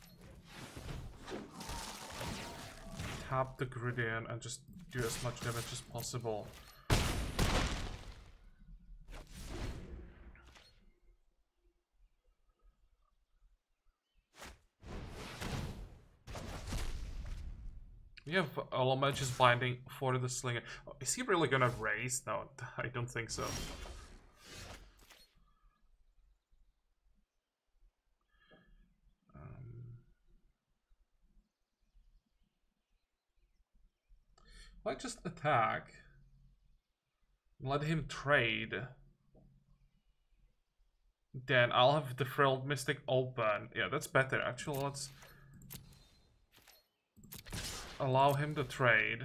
Tap the Gridin and just do as much damage as possible. We have Alamage's Binding for the Slinger. Oh, is he really gonna raise? No, I don't think so. If I just attack, let him trade, then I'll have the Frilled Mystic open. Yeah, that's better. Actually, let's allow him to trade.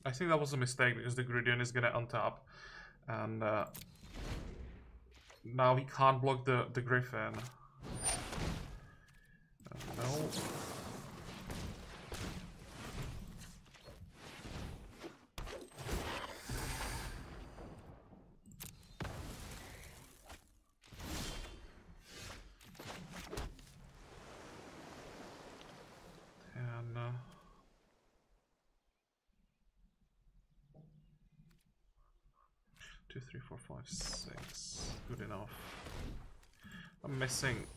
I think that was a mistake because the Gridin is gonna untap, and now he can't block the Griffin. No. And 2, 3, 4, 5, 6. Good enough. I'm missing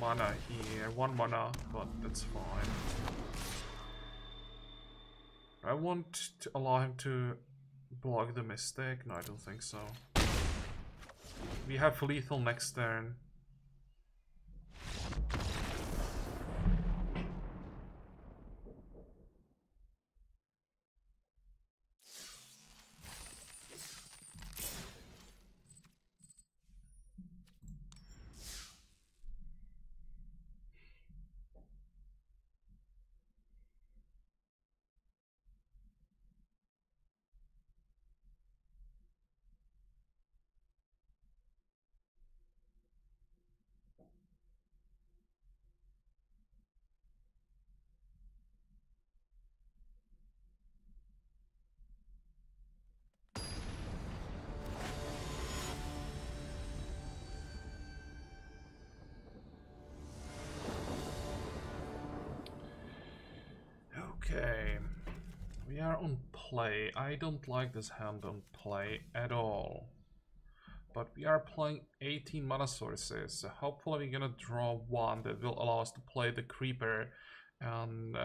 mana here. 1 mana, but that's fine. I want to allow him to block the Mystic. No, I don't think so. We have lethal next turn. Okay, we are on play. I don't like this hand on play at all. But we are playing 18 mana sources, so hopefully we're gonna draw one that will allow us to play the Creeper, and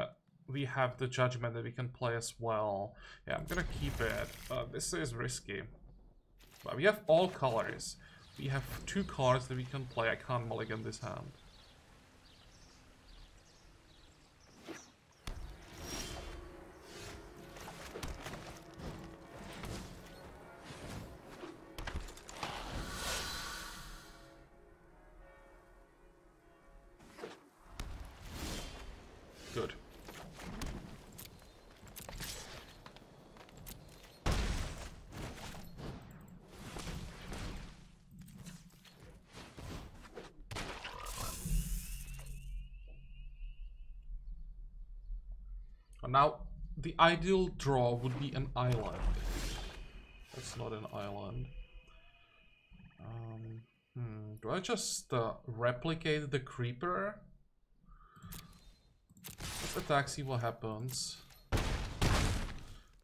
we have the Judgment that we can play as well. Yeah, I'm gonna keep it. This is risky. But we have all colors. We have 2 cards that we can play. I can't mulligan this hand. Good. Now, the ideal draw would be an island. That's not an island. Do I just replicate the Creeper? Let's attack, see what happens.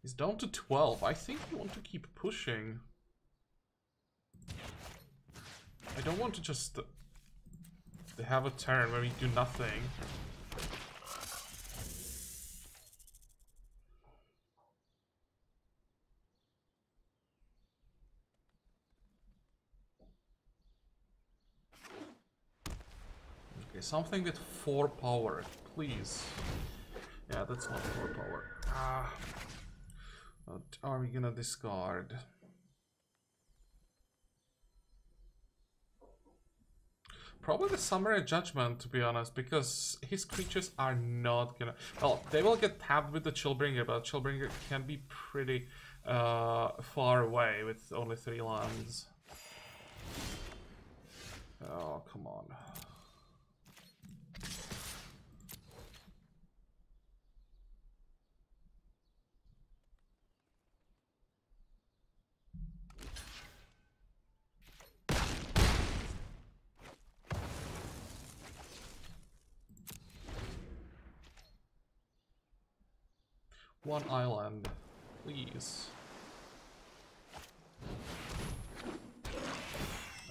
He's down to 12. I think we want to keep pushing. I don't want to just... They have a turn where we do nothing. Okay, something with 4 power, please. Yeah, that's not 4 power. Ah. What are we gonna discard? Probably the Summary Judgment, to be honest, because his creatures are not gonna... Well, they will get tapped with the Chillbringer, but Chillbringer can be pretty far away with only 3 lands. Oh, come on. One island, please.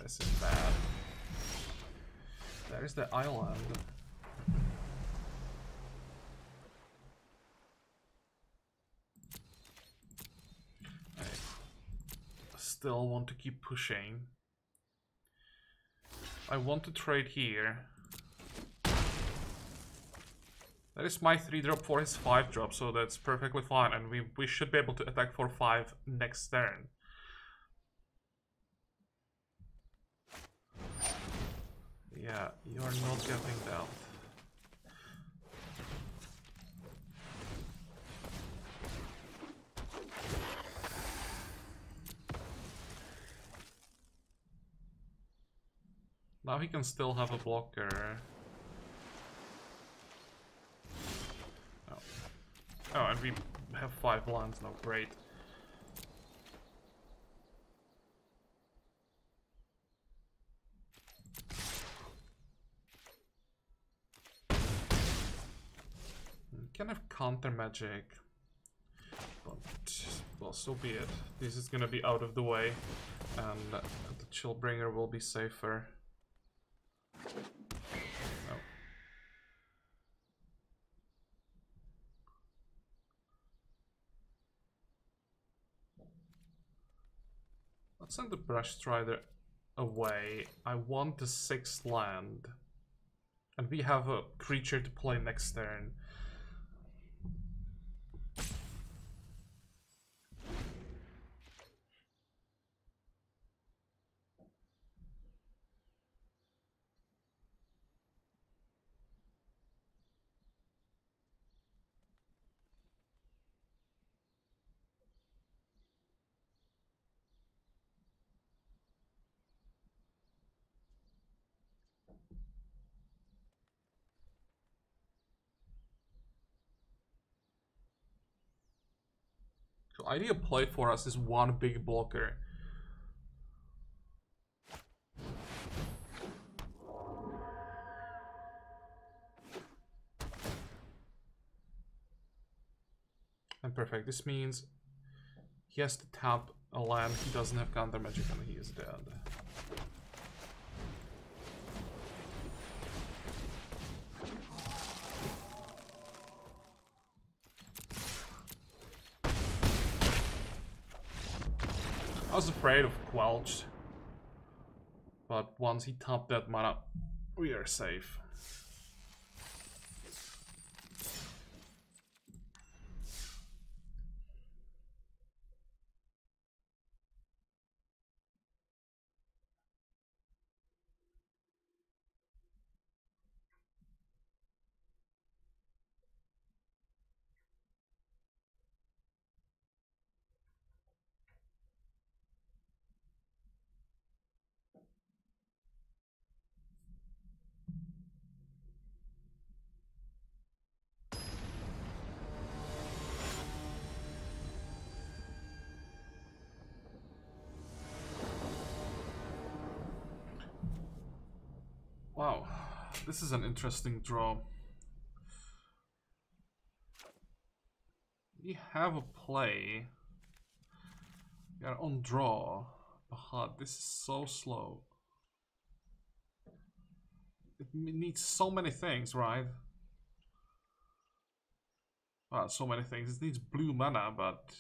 This is bad. There's the island. I still want to keep pushing. I want to trade here. That is my 3-drop for his 5-drop, so that's perfectly fine, and we should be able to attack for 5 next turn. Yeah, you are not getting that. Now he can still have a blocker. Oh, and we have 5 lands now, great. Can have counter magic, but well, so be it. This is gonna be out of the way, and the Chillbringer will be safer. Oh. Let's send the Brush Strider away. I want the 6th land, and we have a creature to play next turn. So ideal play for us is 1 big blocker. And perfect. This means he has to tap a land, he doesn't have counter magic, and he is dead. I was afraid of Quelch, but once he tapped that mana, we are safe. Wow, this is an interesting draw. We have a play. We are on draw. But this is so slow. It needs so many things, right? Well, so many things. It needs blue mana, but...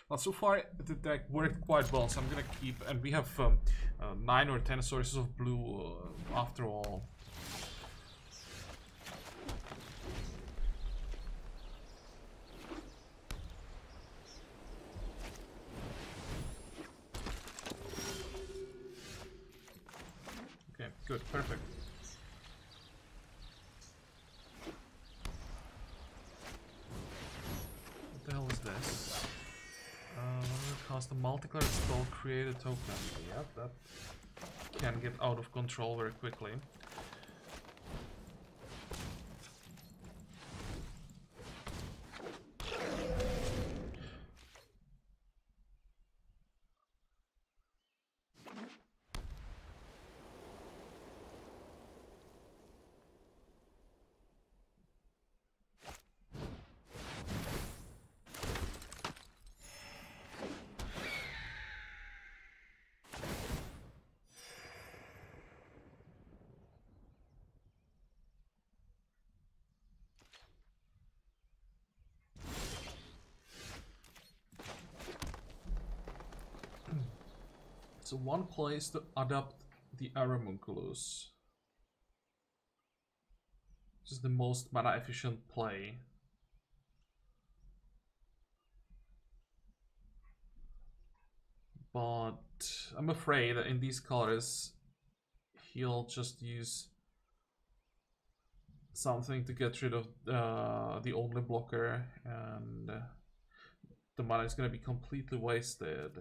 Well, so far the deck worked quite well, so I'm gonna keep... And we have 9 or 10 sources of blue after all. Okay, good, perfect. What the hell is this? Cast a multicolored spell, create a token. Yep, that can get out of control very quickly. So one place to adapt the Aramunculus. This is the most mana efficient play. But I'm afraid that in these colors he'll just use something to get rid of the only blocker, and the mana is gonna be completely wasted.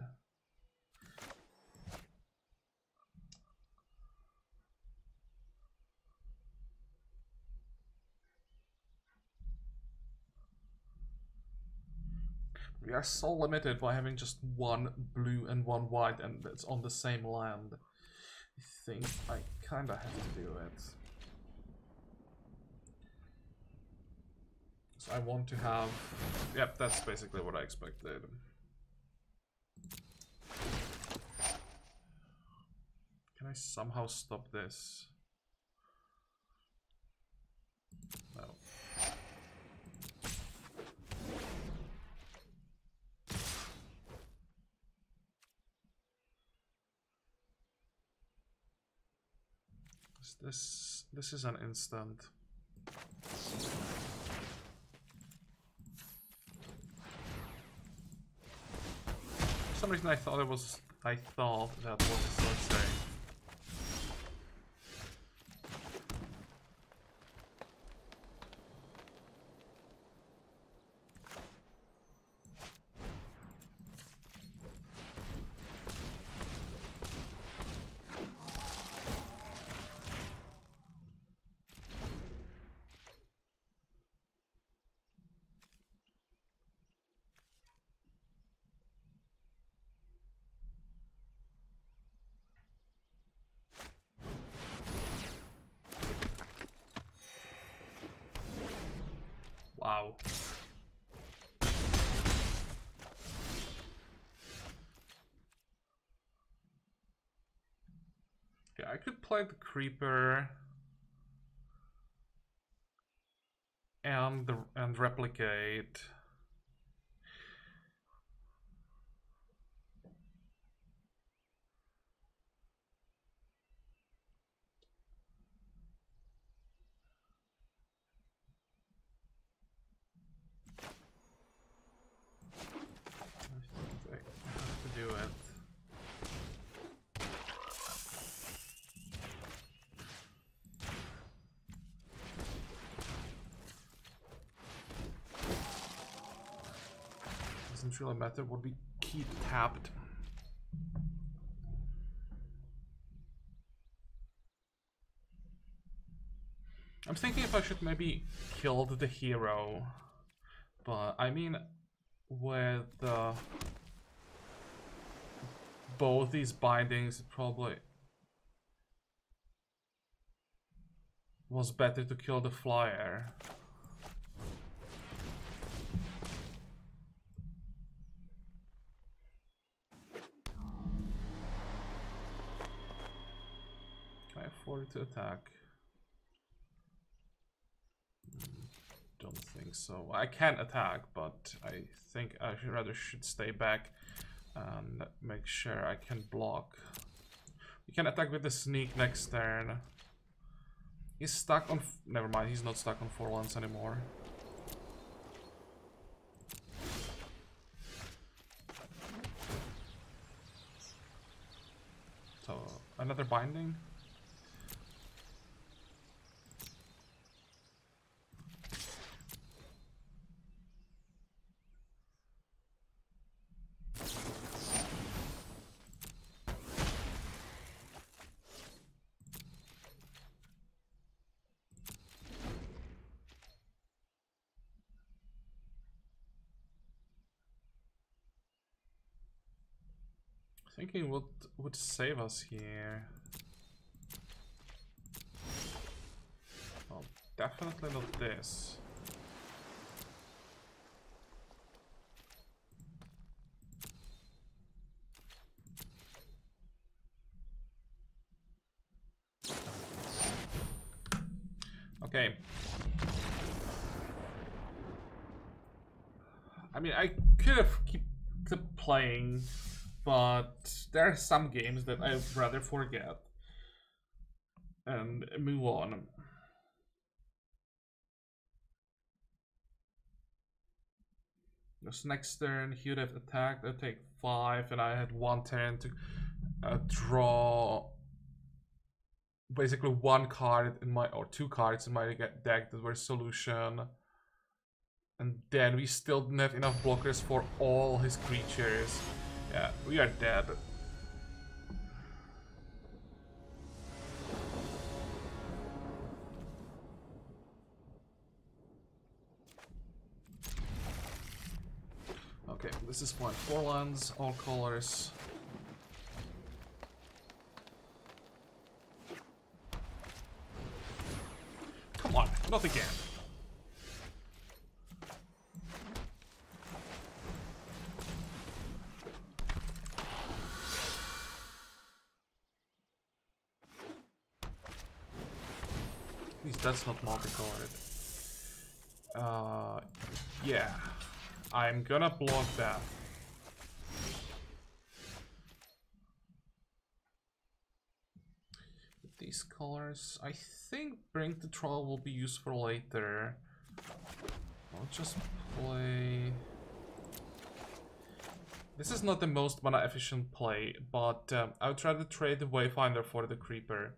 We are so limited by having just one blue and one white, and it's on the same land. I think I kinda have to do it. So I want to have... Yep, that's basically what I expected. Can I somehow stop this? No. This is an instant. For some reason I thought that was, let's say. Wow. Okay, I could play the creeper and replicate. Doesn't really matter what we keep tapped. I'm thinking if I should maybe kill the hero, but I mean with both these bindings, it probably was better to kill the flyer. afford to attack. Don't think so. I can attack, but I think I should stay back and make sure I can block. We can attack with the sneak next turn. He's stuck on... Never mind, he's not stuck on 4 lands anymore. So, another binding? Thinking what would save us here. Well, definitely not this. Okay. I mean, I could have kept playing, but there are some games that I'd rather forget and move on. This next turn, he would have attacked. I'd take 5, and I had 1 turn to draw basically 1 card in my, or 2 cards in my deck that were solution. And then we still didn't have enough blockers for all his creatures. Yeah, we are dead. Okay, this is fine. 4 lands, all colors. Come on, not again. At least that's not multicolored. Yeah. I'm gonna block that. With these colors, I think Bring the Troll will be useful later. I'll just play... This is not the most mana efficient play, but I'll try to trade the Wayfinder for the Creeper.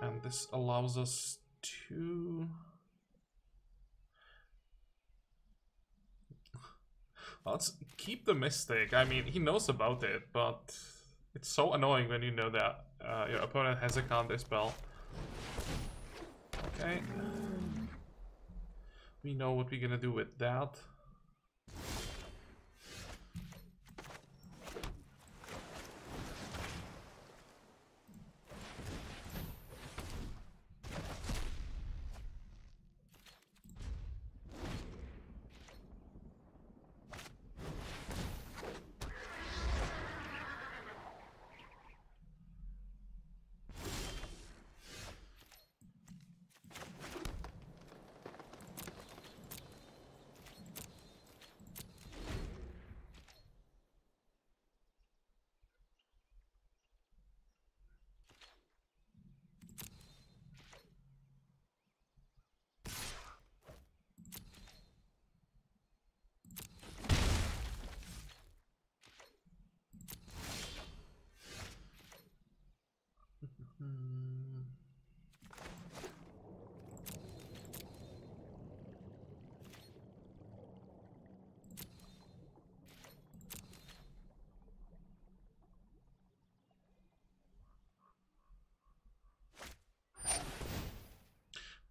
And this allows us to... Let's keep the Mystic. I mean, he knows about it, but it's so annoying when you know that your opponent has a counter spell. Okay. We know what we're gonna do with that.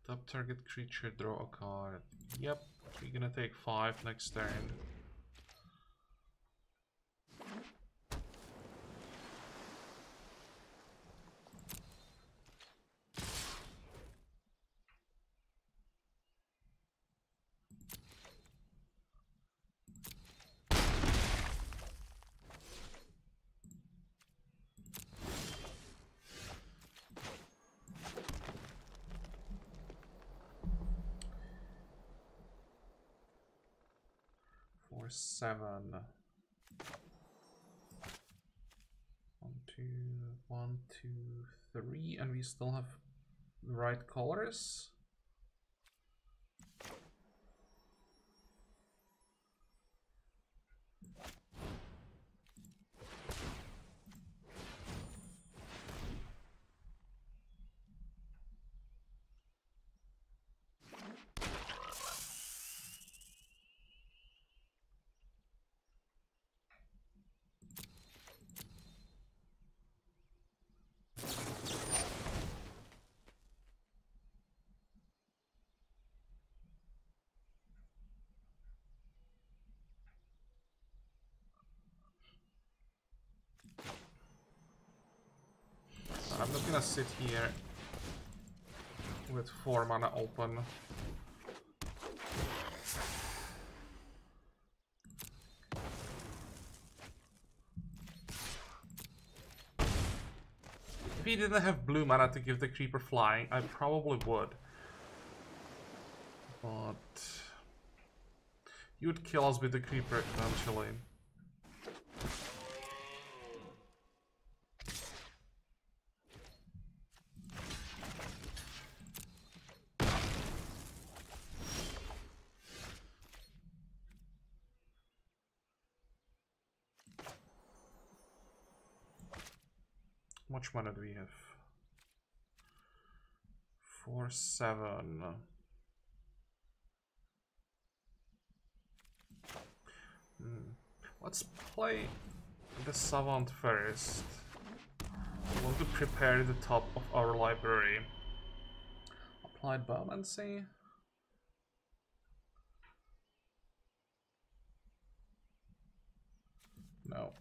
Top target creature, draw a card. Yep, we're gonna take 5 next turn. 7. 1, 2, 1, 2, 3, and we still have the right colors. I'm not gonna sit here with 4 mana open. If he didn't have blue mana to give the creeper flying, I probably would. But he would kill us with the creeper eventually. How much mana do we have? 4, 7. Let's play the Savant first. I want to prepare the top of our library. Applied Bowmancy. No.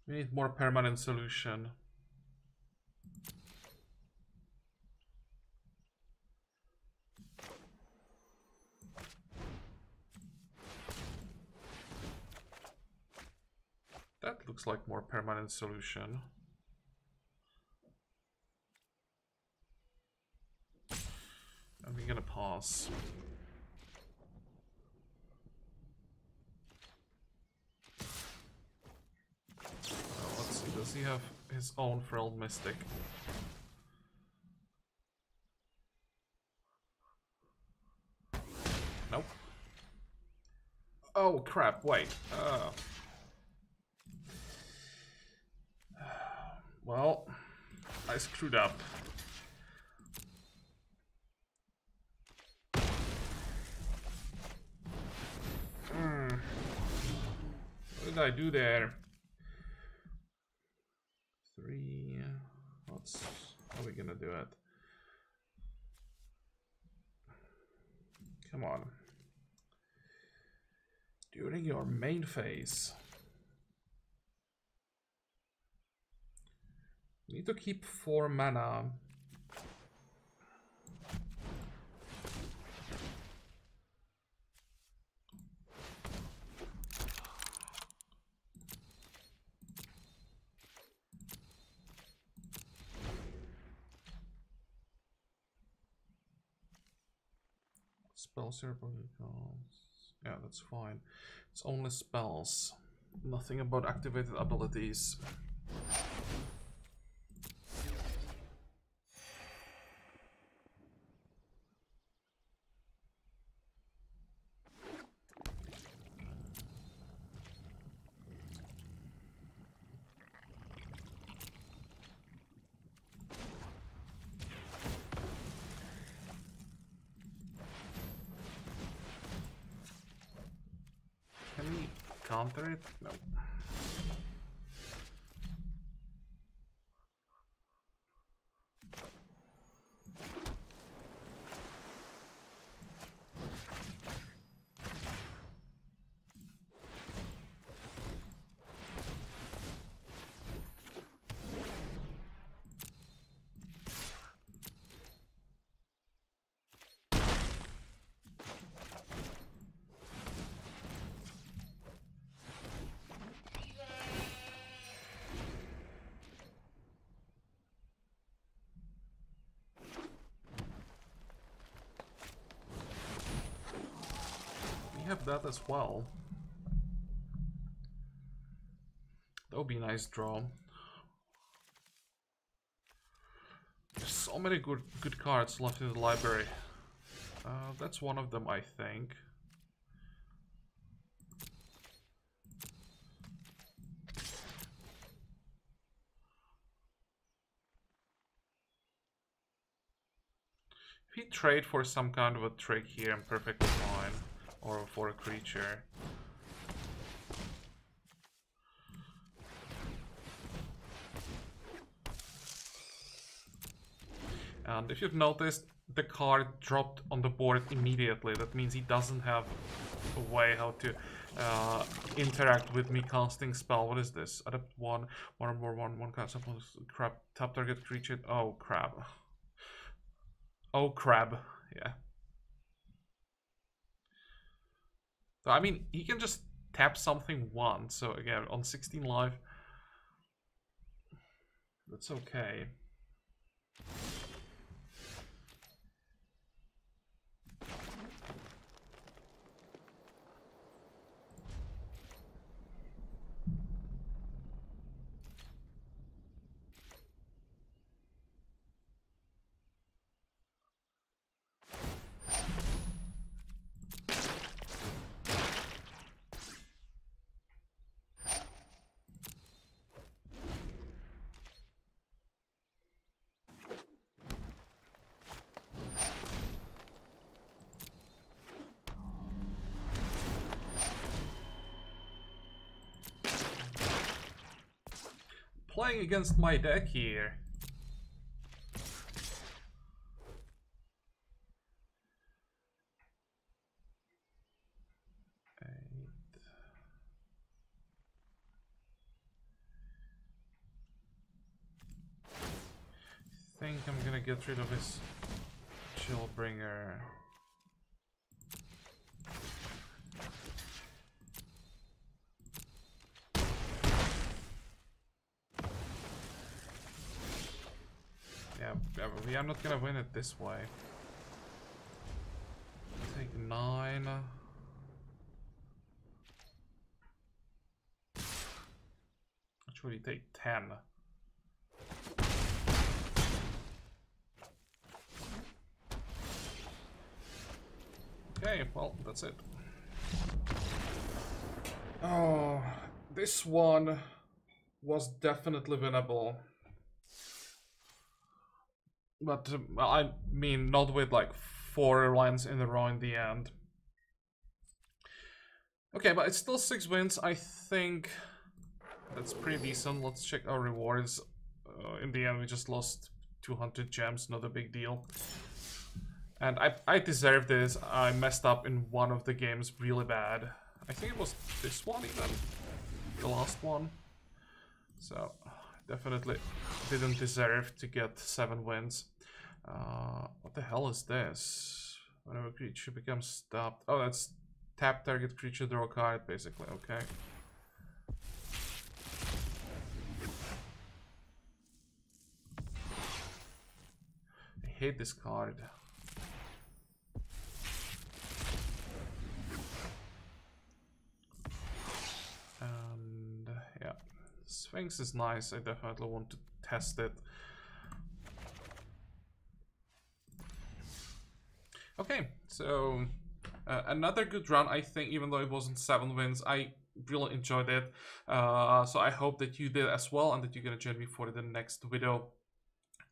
We need more permanent solution. That looks like more permanent solution. And we're gonna pause. Let's see, does he have his own Frilled Mystic? Nope. Oh crap, wait. Well, I screwed up. What did I do there? 3. How are we gonna do it? Come on. During your main phase, you need to keep 4 mana. Spell circle. Yeah, that's fine. It's only spells. Nothing about activated abilities. Counter it? No. have that as well. That would be a nice draw. There's so many good cards left in the library. That's one of them, I think. If we trade for some kind of a trick here, I'm perfectly fine. Or for a creature. And if you've noticed, the card dropped on the board immediately. That means he doesn't have a way how to interact with me casting spell. What is this? Adapt one card. Suppose crab. Tap target creature. Oh, crab. Oh, crab. Yeah. So, I mean, he can just tap something once. So again, on 16 life, that's okay. Playing against my deck here. I think I'm gonna get rid of his Chillbringer. Yeah, we are not gonna win it this way. Take 9. Actually, take 10. Okay, well, that's it. Oh, this one was definitely winnable. But, I mean, not with like 4 lines in a row in the end. Okay, but it's still 6 wins. I think that's pretty decent. Let's check our rewards. In the end, we just lost 200 gems, not a big deal. And I deserve this. I messed up in one of the games really bad. I think it was this one even. The last one. So, definitely didn't deserve to get 7 wins. What the hell is this? Whenever a creature becomes stopped. Oh, that's tap target creature, draw a card, basically. Okay. I hate this card. And yeah, Sphinx is nice. I definitely want to test it. Okay, so another good run, I think, even though it wasn't 7 wins. I really enjoyed it. So I hope that you did as well, and that you're gonna join me for the next video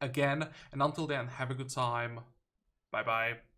again. And until then, have a good time. Bye bye.